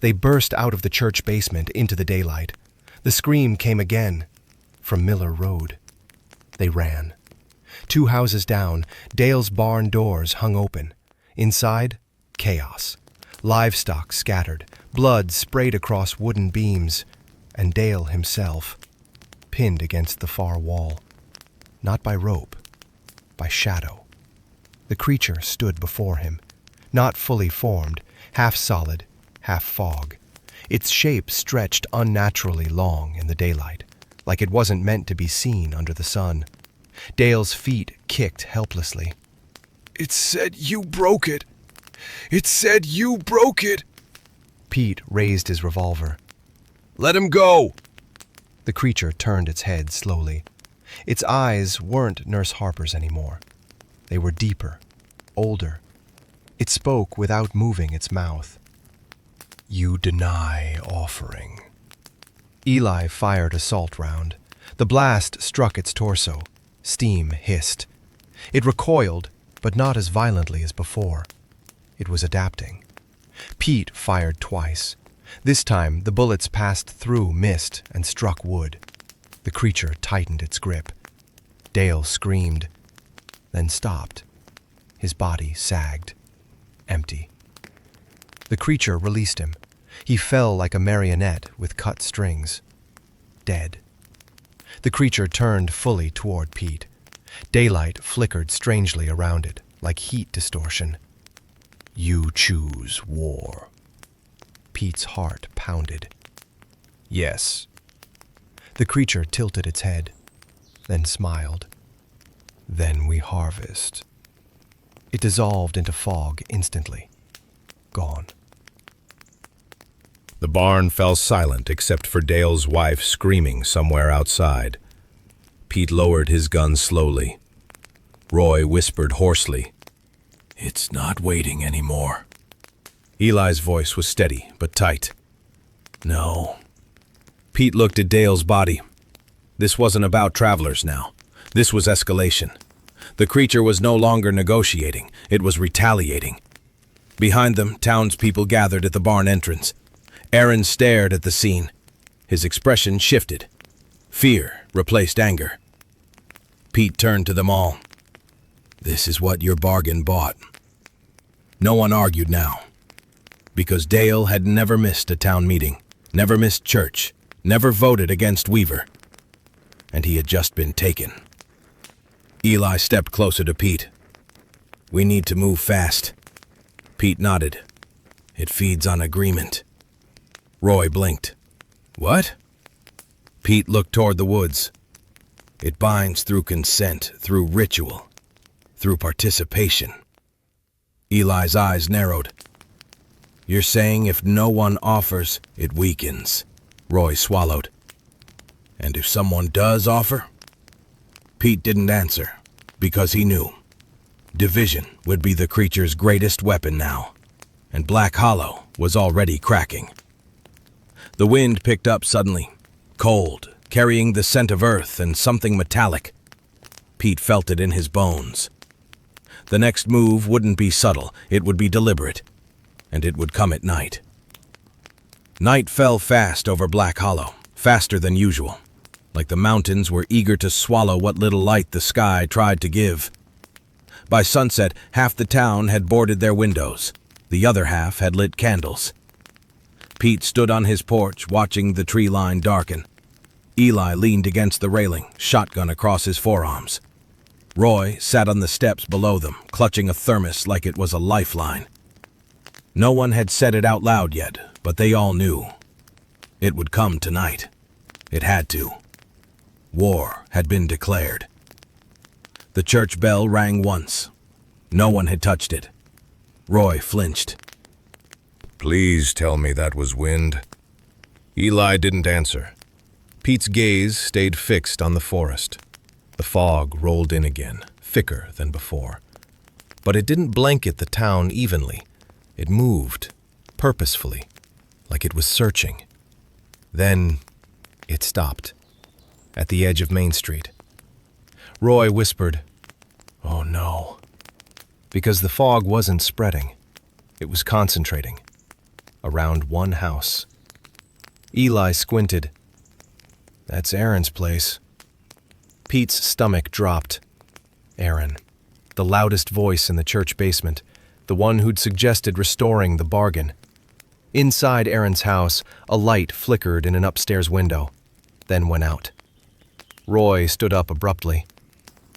They burst out of the church basement into the daylight. The scream came again, from Miller Road. They ran. 2 houses down, Dale's barn doors hung open. Inside, chaos. Livestock scattered, blood sprayed across wooden beams, and Dale himself, pinned against the far wall. Not by rope, by shadow. The creature stood before him, not fully formed, half solid, half fog. Its shape stretched unnaturally long in the daylight, like it wasn't meant to be seen under the sun. Dale's feet kicked helplessly. "It said you broke it! It said you broke it!" Pete raised his revolver. "Let him go!" The creature turned its head slowly. Its eyes weren't Nurse Harper's anymore. They were deeper, older. It spoke without moving its mouth. "You deny offering." Eli fired a salt round. The blast struck its torso. Steam hissed. It recoiled, but not as violently as before. It was adapting. Pete fired twice. This time, the bullets passed through mist and struck wood. The creature tightened its grip. Dale screamed, then stopped. His body sagged, empty. The creature released him. He fell like a marionette with cut strings. Dead. The creature turned fully toward Pete. Daylight flickered strangely around it, like heat distortion. "You choose war." Pete's heart pounded. "Yes." The creature tilted its head, then smiled. "Then we harvest." It dissolved into fog instantly. Gone. The barn fell silent except for Dale's wife screaming somewhere outside. Pete lowered his gun slowly. Roy whispered hoarsely, "It's not waiting anymore." Eli's voice was steady but tight. "No." Pete looked at Dale's body. This wasn't about travelers now. This was escalation. The creature was no longer negotiating. It was retaliating. Behind them, townspeople gathered at the barn entrance. Aaron stared at the scene. His expression shifted. Fear replaced anger. Pete turned to them all. "This is what your bargain bought." No one argued now, because Dale had never missed a town meeting, never missed church, never voted against Weaver, and he had just been taken. Eli stepped closer to Pete. "We need to move fast." Pete nodded. "It feeds on agreement." Roy blinked. "What?" Pete looked toward the woods. "It binds through consent, through ritual, through participation." Eli's eyes narrowed. "You're saying if no one offers, it weakens." Roy swallowed. "And if someone does offer?" Pete didn't answer, because he knew. Division would be the creature's greatest weapon now, and Black Hollow was already cracking. The wind picked up suddenly, cold, carrying the scent of earth and something metallic. Pete felt it in his bones. The next move wouldn't be subtle, it would be deliberate, and it would come at night. Night fell fast over Black Hollow, faster than usual, like the mountains were eager to swallow what little light the sky tried to give. By sunset, half the town had boarded their windows. The other half had lit candles. Pete stood on his porch, watching the tree line darken. Eli leaned against the railing, shotgun across his forearms. Roy sat on the steps below them, clutching a thermos like it was a lifeline. No one had said it out loud yet, but they all knew. It would come tonight. It had to. War had been declared. The church bell rang once. No one had touched it. Roy flinched. Please tell me that was wind. Eli didn't answer. Pete's gaze stayed fixed on the forest. The fog rolled in again, thicker than before. But it didn't blanket the town evenly. It moved, purposefully, like it was searching. Then it stopped, at the edge of Main Street. Roy whispered, "Oh no," because the fog wasn't spreading. It was concentrating, around one house. Eli squinted. "That's Aaron's place." Pete's stomach dropped. Aaron, the loudest voice in the church basement, the one who'd suggested restoring the bargain. Inside Aaron's house, a light flickered in an upstairs window, then went out. Roy stood up abruptly.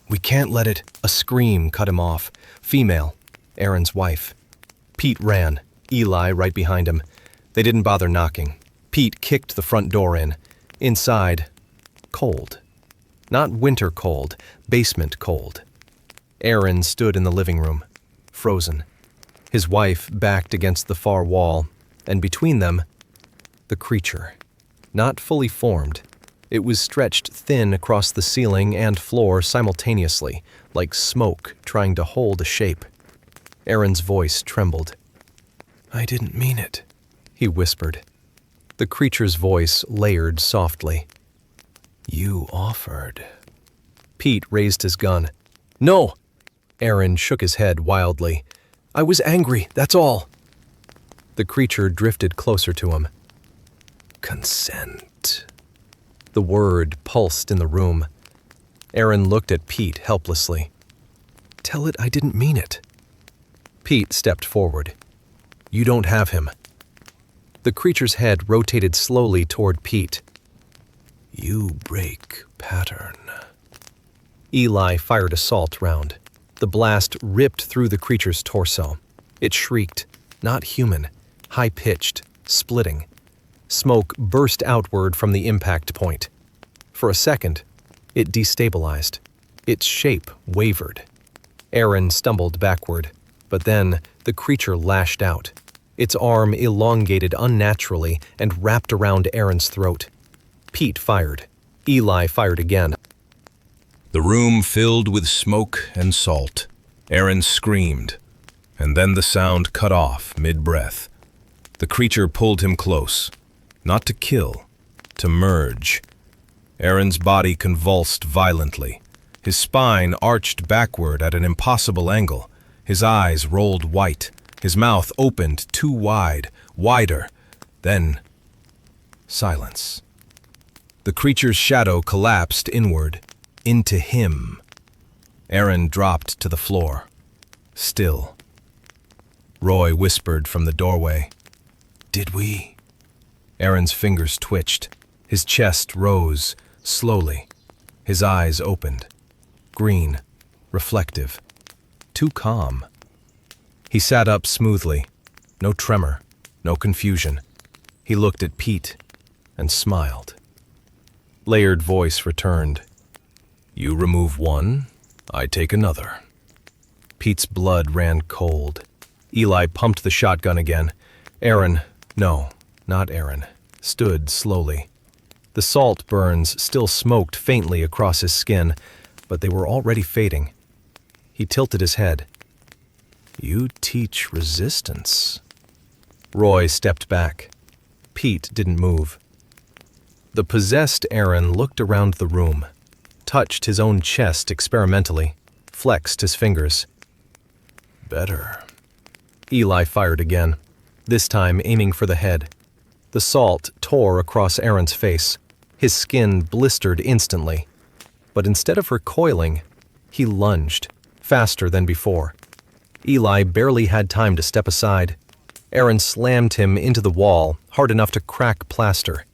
"We can't let it—" A scream cut him off. Female, Aaron's wife. Pete ran, Eli right behind him. They didn't bother knocking. Pete kicked the front door in. Inside, cold. Not winter cold, basement cold. Aaron stood in the living room, frozen. His wife backed against the far wall, and between them, the creature. Not fully formed. It was stretched thin across the ceiling and floor simultaneously, like smoke trying to hold a shape. Aaron's voice trembled. "I didn't mean it," he whispered. The creature's voice layered softly. "You offered." Pete raised his gun. "No!" Aaron shook his head wildly. "I was angry, that's all." The creature drifted closer to him. "Consent." The word pulsed in the room. Aaron looked at Pete helplessly. "Tell it I didn't mean it." Pete stepped forward. "You don't have him." The creature's head rotated slowly toward Pete. "You break pattern." Eli fired a salt round. The blast ripped through the creature's torso. It shrieked, not human, high-pitched, splitting. Smoke burst outward from the impact point. For a second, it destabilized. Its shape wavered. Aaron stumbled backward, but then the creature lashed out. Its arm elongated unnaturally and wrapped around Aaron's throat. Pete fired. Eli fired again. The room filled with smoke and salt. Aaron screamed, and then the sound cut off mid-breath. The creature pulled him close, not to kill, to merge. Aaron's body convulsed violently. His spine arched backward at an impossible angle. His eyes rolled white. His mouth opened too wide, wider. Then, silence. The creature's shadow collapsed inward, into him. Aaron dropped to the floor, still. Roy whispered from the doorway, "Did we?" Aaron's fingers twitched. His chest rose, slowly. His eyes opened. Green, reflective, too calm. He sat up smoothly. No tremor, no confusion. He looked at Pete and smiled. Layered voice returned. "You remove one, I take another." Pete's blood ran cold. Eli pumped the shotgun again. No, not Aaron, stood slowly. The salt burns still smoked faintly across his skin, but they were already fading. He tilted his head. "You teach resistance." Roy stepped back. Pete didn't move. The possessed Aaron looked around the room, touched his own chest experimentally, flexed his fingers. "Better." Eli fired again, this time aiming for the head. The salt tore across Aaron's face. His skin blistered instantly. But instead of recoiling, he lunged, faster than before. Eli barely had time to step aside. Aaron slammed him into the wall, hard enough to crack plaster.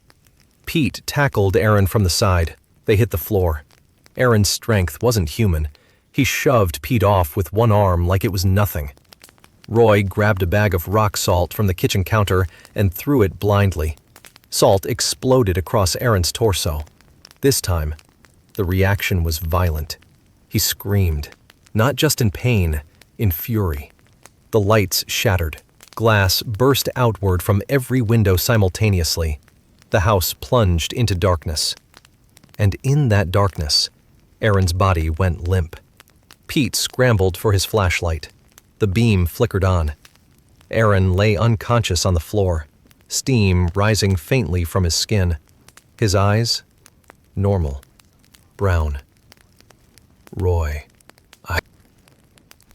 Pete tackled Aaron from the side. They hit the floor. Aaron's strength wasn't human. He shoved Pete off with one arm like it was nothing. Roy grabbed a bag of rock salt from the kitchen counter and threw it blindly. Salt exploded across Aaron's torso. This time, the reaction was violent. He screamed, not just in pain, in fury. The lights shattered. Glass burst outward from every window simultaneously. The house plunged into darkness. And in that darkness, Aaron's body went limp. Pete scrambled for his flashlight. The beam flickered on. Aaron lay unconscious on the floor, steam rising faintly from his skin. His eyes, normal, brown. Roy.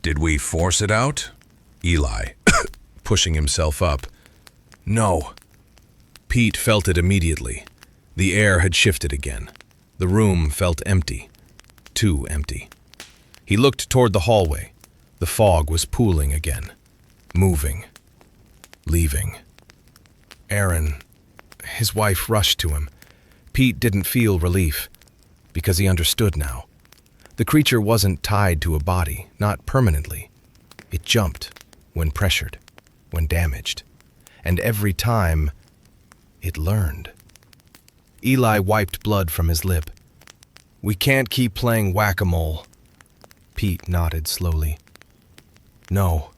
Did we force it out? Eli, pushing himself up. No. Pete felt it immediately. The air had shifted again. The room felt empty. Too empty. He looked toward the hallway. The fog was pooling again. Moving. Leaving. Aaron. His wife rushed to him. Pete didn't feel relief, because he understood now. The creature wasn't tied to a body, not permanently. It jumped, when pressured, when damaged. And every time, it learned. Eli wiped blood from his lip. We can't keep playing whack-a-mole. Pete nodded slowly. No.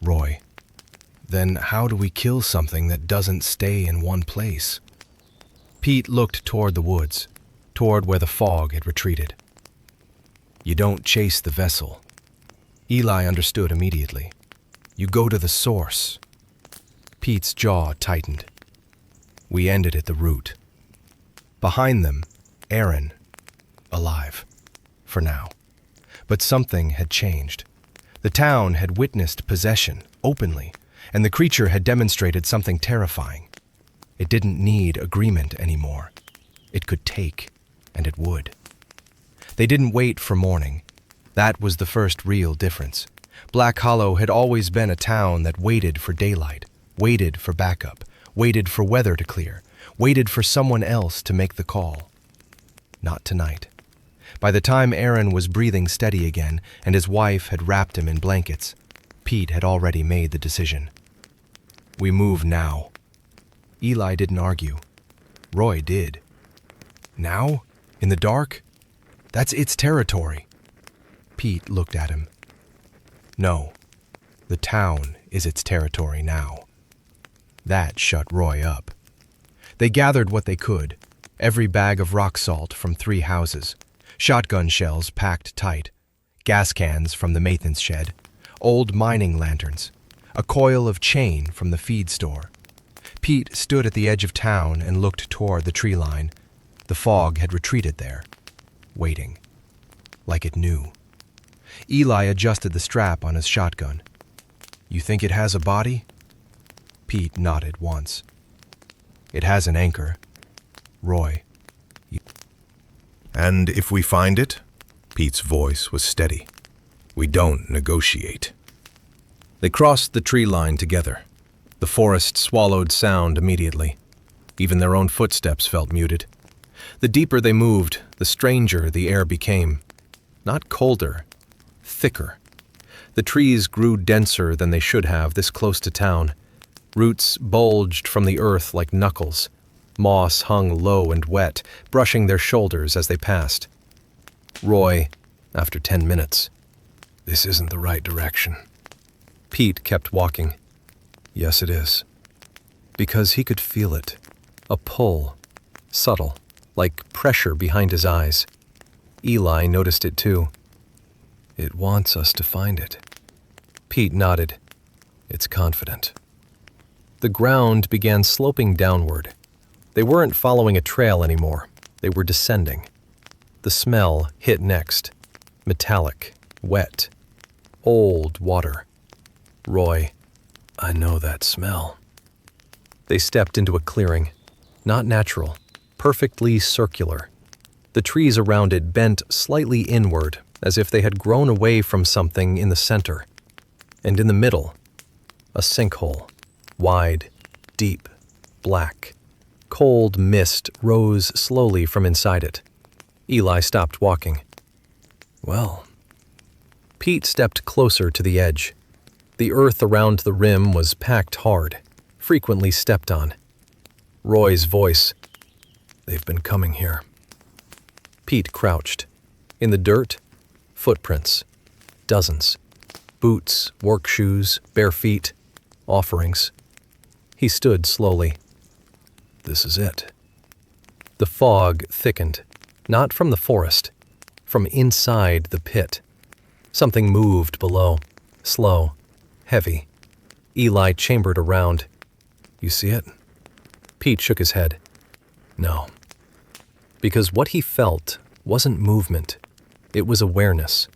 Roy. Then how do we kill something that doesn't stay in one place? Pete looked toward the woods, toward where the fog had retreated. You don't chase the vessel. Eli understood immediately. You go to the source. Pete's jaw tightened. We ended at the root. Behind them, Aaron, alive, for now. But something had changed. The town had witnessed possession, openly, and the creature had demonstrated something terrifying. It didn't need agreement anymore. It could take, and it would. They didn't wait for morning. That was the first real difference. Black Hollow had always been a town that waited for daylight, waited for backup, waited for weather to clear, waited for someone else to make the call. Not tonight. By the time Aaron was breathing steady again and his wife had wrapped him in blankets, Pete had already made the decision. We move now. Eli didn't argue. Roy did. Now? In the dark? That's its territory. Pete looked at him. No, the town is its territory now. That shut Roy up. They gathered what they could, every bag of rock salt from 3 houses, shotgun shells packed tight, gas cans from the Mathan's shed, old mining lanterns, a coil of chain from the feed store. Pete stood at the edge of town and looked toward the tree line. The fog had retreated there, waiting, like it knew. Eli adjusted the strap on his shotgun. You think it has a body? Pete nodded once. It has an anchor. Roy. And if we find it? Pete's voice was steady. We don't negotiate. They crossed the tree line together. The forest swallowed sound immediately. Even their own footsteps felt muted. The deeper they moved, the stranger the air became. Not colder, thicker. The trees grew denser than they should have this close to town. Roots bulged from the earth like knuckles. Moss hung low and wet, brushing their shoulders as they passed. Roy, after 10 minutes. This isn't the right direction. Pete kept walking. Yes, it is. Because he could feel it. A pull. Subtle, like pressure behind his eyes. Eli noticed it too. It wants us to find it. Pete nodded. It's confident. The ground began sloping downward. They weren't following a trail anymore. They were descending. The smell hit next. Metallic, wet, old water. Roy, I know that smell. They stepped into a clearing. Not natural, perfectly circular. The trees around it bent slightly inward, as if they had grown away from something in the center. And in the middle, A sinkhole. Wide, deep, black. Cold mist rose slowly from inside it. Eli stopped walking. Well. Pete stepped closer to the edge. The earth around the rim was packed hard, frequently stepped on. Roy's voice. They've been coming here. Pete crouched. In the dirt, footprints. Dozens. Boots, work shoes, bare feet, offerings. He stood slowly. This is it. The fog thickened, not from the forest, from inside the pit. Something moved below, slow, heavy. Eli chambered around. You see it? Pete shook his head. No. Because what he felt wasn't movement. It was awareness.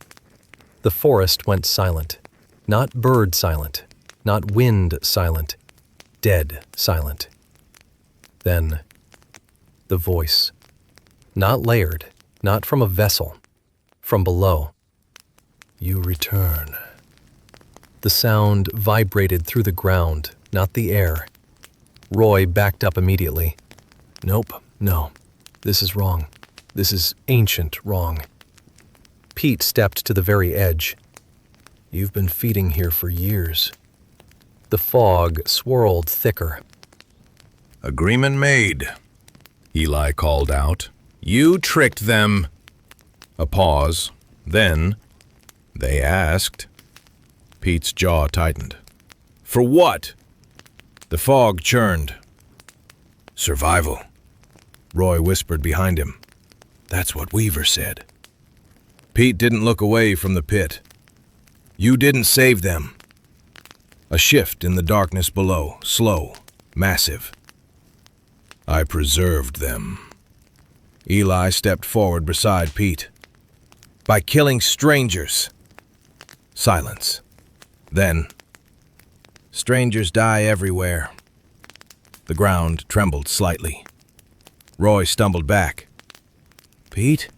The forest went silent. Not bird silent. Not wind silent. Dead silent. Then, the voice. Not layered. Not from a vessel. From below. You return. The sound vibrated through the ground, not the air. Roy backed up immediately. Nope, no. This is wrong. This is ancient wrong. Pete stepped to the very edge. You've been feeding here for years. The fog swirled thicker. Agreement made, Eli called out. You tricked them. A pause. Then, they asked. Pete's jaw tightened. For what? The fog churned. Survival, Roy whispered behind him. That's what Weaver said. Pete didn't look away from the pit. You didn't save them. A shift in the darkness below, slow, massive. I preserved them. Eli stepped forward beside Pete. By killing strangers. Silence. Then, strangers die everywhere. The ground trembled slightly. Roy stumbled back. Pete?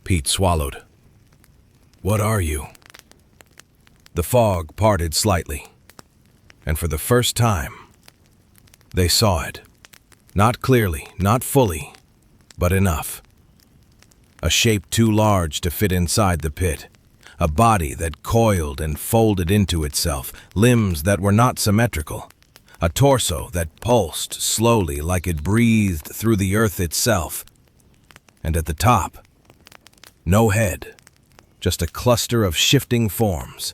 Pete swallowed. What are you? The fog parted slightly, and for the first time, they saw it. Not clearly, not fully, but enough. A shape too large to fit inside the pit. A body that coiled and folded into itself, limbs that were not symmetrical. A torso that pulsed slowly like it breathed through the earth itself. And at the top, no head, just a cluster of shifting forms.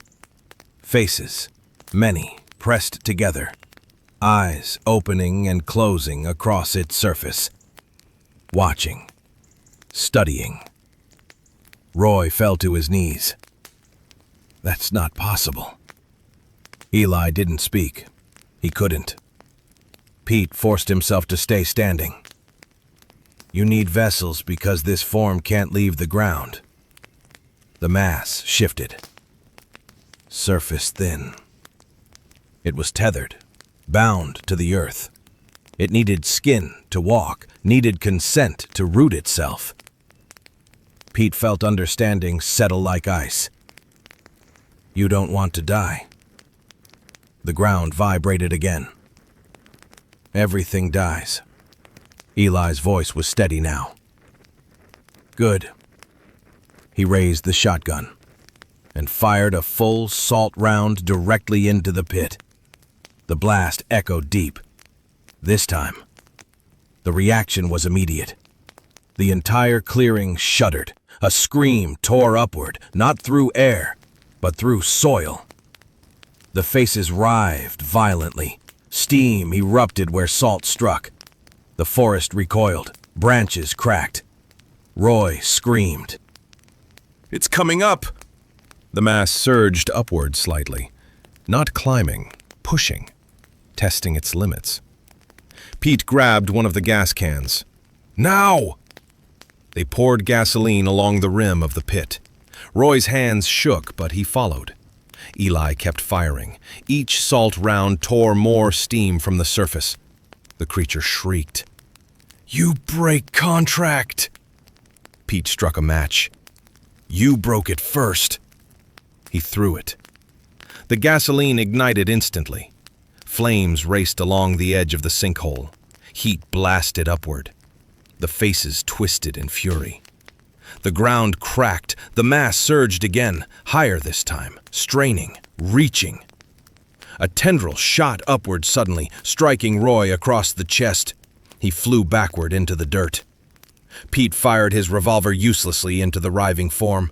Faces, many, pressed together. Eyes opening and closing across its surface. Watching. Studying. Roy fell to his knees. That's not possible. Eli didn't speak. He couldn't. Pete forced himself to stay standing. You need vessels because this form can't leave the ground. The mass shifted. Surface thin. It was tethered, bound to the earth. It needed skin to walk, needed consent to root itself. Pete felt understanding settle like ice. You don't want to die. The ground vibrated again. Everything dies. Eli's voice was steady now. Good. He raised the shotgun and fired a full salt round directly into the pit. The blast echoed deep. This time, the reaction was immediate. The entire clearing shuddered. A scream tore upward, not through air, but through soil. The faces writhed violently. Steam erupted where salt struck. The forest recoiled. Branches cracked. Roy screamed. It's coming up! The mass surged upward slightly. Not climbing, pushing, testing its limits. Pete grabbed one of the gas cans. Now! They poured gasoline along the rim of the pit. Roy's hands shook, but he followed. Eli kept firing. Each salt round tore more steam from the surface. The creature shrieked. You break contract! Pete struck a match. You broke it first. He threw it. The gasoline ignited instantly. Flames raced along the edge of the sinkhole. Heat blasted upward. The faces twisted in fury. The ground cracked. The mass surged again, higher this time, straining, reaching. A tendril shot upward suddenly, striking Roy across the chest. He flew backward into the dirt. Pete fired his revolver uselessly into the writhing form.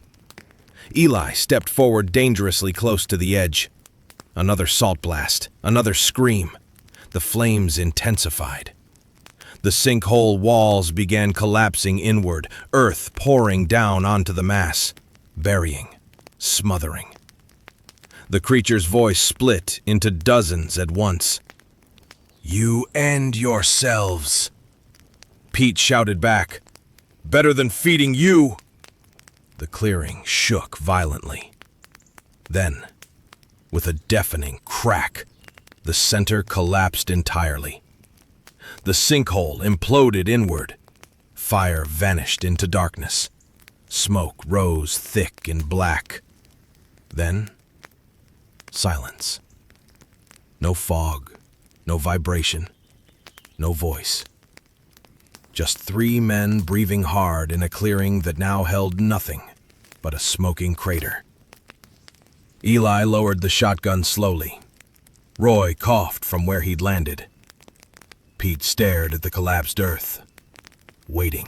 Eli stepped forward dangerously close to the edge. Another salt blast, another scream. The flames intensified. The sinkhole walls began collapsing inward, earth pouring down onto the mass, burying, smothering. The creature's voice split into dozens at once. "You end yourselves," Pete shouted back. "Better than feeding you!" The clearing shook violently. Then, with a deafening crack, the center collapsed entirely. The sinkhole imploded inward. Fire vanished into darkness. Smoke rose thick and black. Then, silence. No fog, no vibration, no voice. Just 3 men breathing hard in a clearing that now held nothing but a smoking crater. Eli lowered the shotgun slowly. Roy coughed from where he'd landed. Pete stared at the collapsed earth, waiting.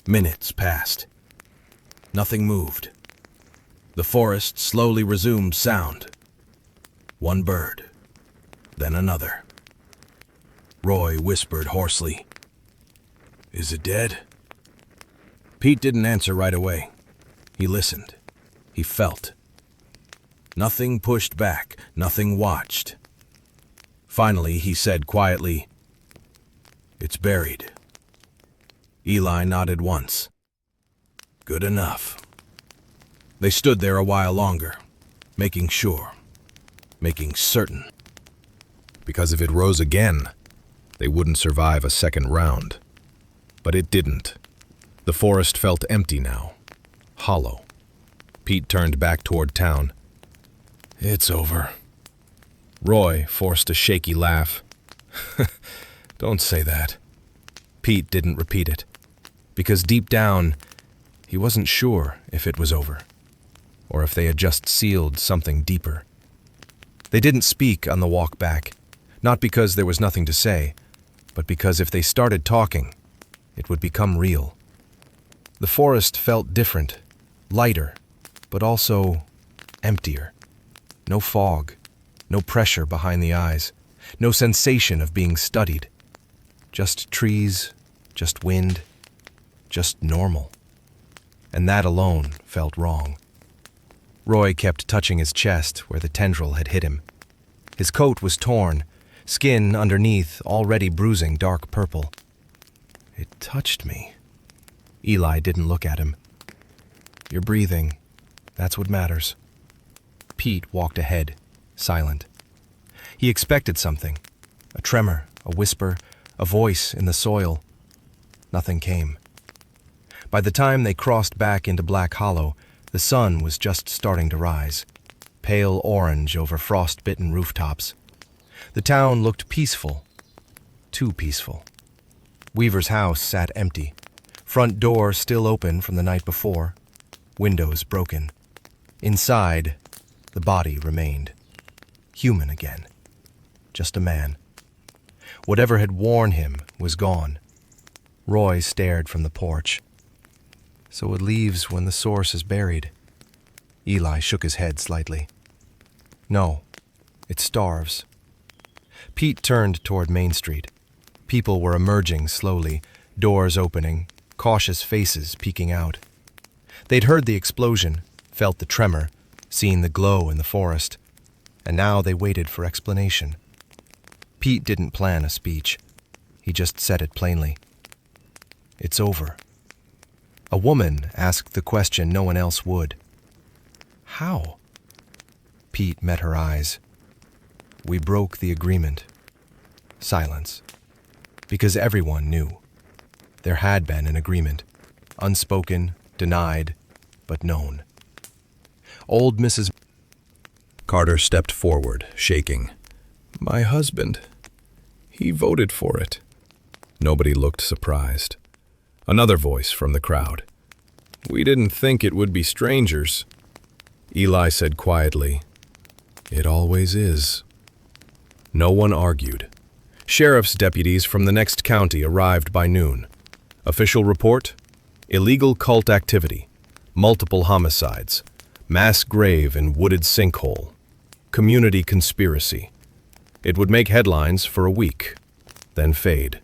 Minutes passed. Nothing moved. The forest slowly resumed sound. One bird, then another. Roy whispered hoarsely, "Is it dead?" Pete didn't answer right away. He listened. He felt. Nothing pushed back, nothing watched. Finally, he said quietly, "It's buried." Eli nodded once. "Good enough." They stood there a while longer, making sure, making certain. Because if it rose again, they wouldn't survive a second round. But it didn't. The forest felt empty now, hollow. Pete turned back toward town. "It's over." Roy forced a shaky laugh. "Don't say that." Pete didn't repeat it, because deep down, he wasn't sure if it was over, or if they had just sealed something deeper. They didn't speak on the walk back, not because there was nothing to say, but because if they started talking, it would become real. The forest felt different, lighter, but also emptier. No fog, no pressure behind the eyes, no sensation of being studied. Just trees, just wind, just normal. And that alone felt wrong. Roy kept touching his chest where the tendril had hit him. His coat was torn, skin underneath already bruising dark purple. "It touched me." Eli didn't look at him. "You're breathing. That's what matters." Pete walked ahead, silent. He expected something, a tremor, a whisper, a voice in the soil. Nothing came. By the time they crossed back into Black Hollow, the sun was just starting to rise, pale orange over frost-bitten rooftops. The town looked peaceful, too peaceful. Weaver's house sat empty, front door still open from the night before, windows broken. Inside, the body remained. Human again. Just a man. Whatever had worn him was gone. Roy stared from the porch. "So it leaves when the source is buried." Eli shook his head slightly. "No, it starves." Pete turned toward Main Street. People were emerging slowly, doors opening, cautious faces peeking out. They'd heard the explosion, felt the tremor, seen the glow in the forest, and now they waited for explanation. Pete didn't plan a speech. He just said it plainly. "It's over." A woman asked the question no one else would. "How?" Pete met her eyes. "We broke the agreement." Silence. Because everyone knew. There had been an agreement. Unspoken, denied, but known. Old Mrs. Carter stepped forward, shaking. My husband. He voted for it. Nobody looked surprised. Another voice from the crowd. We didn't think it would be strangers. Eli said quietly, "It always is." No one argued. Sheriff's deputies from the next county arrived by noon. Official report: illegal cult activity, multiple homicides, mass grave in wooded sinkhole, community conspiracy. It would make headlines for a week, then fade.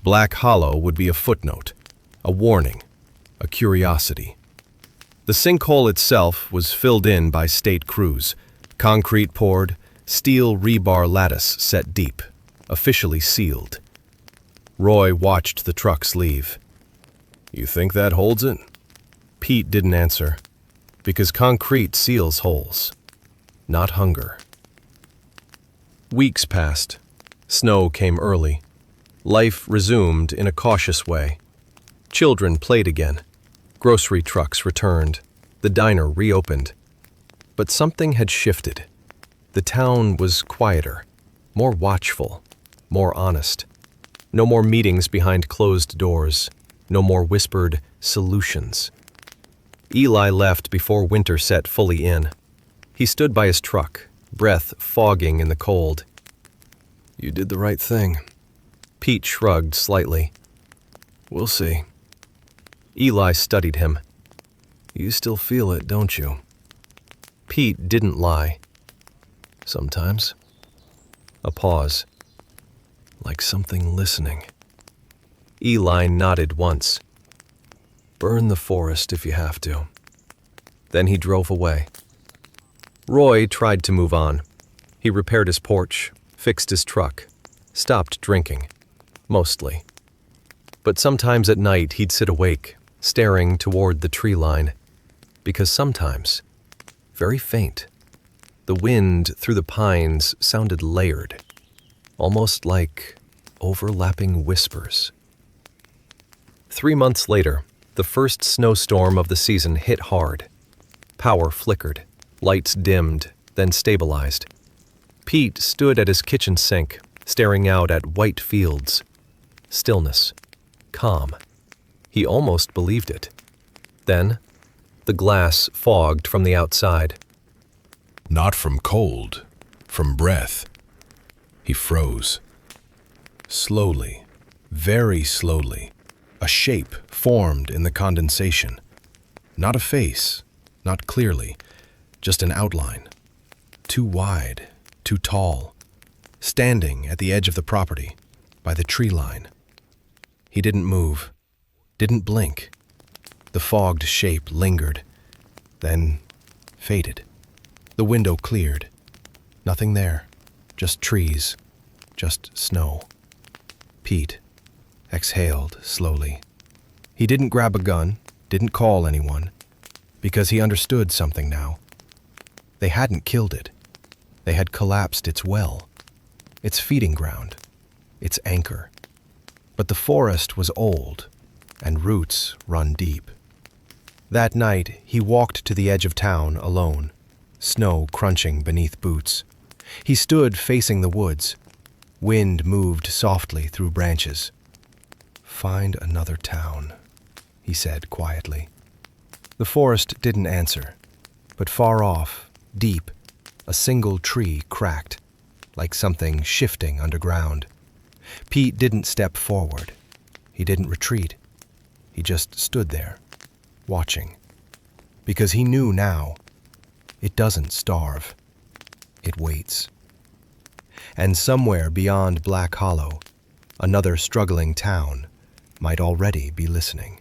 Black Hollow would be a footnote, a warning, a curiosity. The sinkhole itself was filled in by state crews, concrete poured, steel rebar lattice set deep, officially sealed. Roy watched the trucks leave. "You think that holds it?" Pete didn't answer, because concrete seals holes, not hunger. Weeks passed. Snow came early. Life resumed in a cautious way. Children played again. Grocery trucks returned. The diner reopened. But something had shifted. The town was quieter, more watchful, more honest. No more meetings behind closed doors. No more whispered solutions. Eli left before winter set fully in. He stood by his truck, breath fogging in the cold. "You did the right thing." Pete shrugged slightly. "We'll see." Eli studied him. "You still feel it, don't you?" Pete didn't lie. "Sometimes." A pause. "Like something listening." Eli nodded once. "Burn the forest if you have to." Then he drove away. Roy tried to move on. He repaired his porch, fixed his truck, stopped drinking, mostly. But sometimes at night he'd sit awake, staring toward the tree line, because sometimes, very faint, the wind through the pines sounded layered, almost like overlapping whispers. 3 months later, the first snowstorm of the season hit hard. Power flickered, lights dimmed, then stabilized. Pete stood at his kitchen sink, staring out at white fields. Stillness. Calm. He almost believed it. Then, the glass fogged from the outside. Not from cold, from breath. He froze. Slowly, very slowly, a shape formed in the condensation. Not a face, not clearly, just an outline. Too wide, too tall, standing at the edge of the property, by the tree line. He didn't move, didn't blink. The fogged shape lingered, then faded. The window cleared. Nothing there, just trees, just snow. Pete exhaled slowly. He didn't grab a gun, didn't call anyone, because he understood something now. They hadn't killed it. They had collapsed its well, its feeding ground, its anchor. But the forest was old, and roots run deep. That night, he walked to the edge of town alone, snow crunching beneath boots. He stood facing the woods. Wind moved softly through branches. "Find another town," he said quietly. The forest didn't answer, but far off, deep, a single tree cracked, like something shifting underground. Pete didn't step forward. He didn't retreat. He just stood there, watching. Because he knew now, it doesn't starve. It waits. And somewhere beyond Black Hollow, another struggling town might already be listening.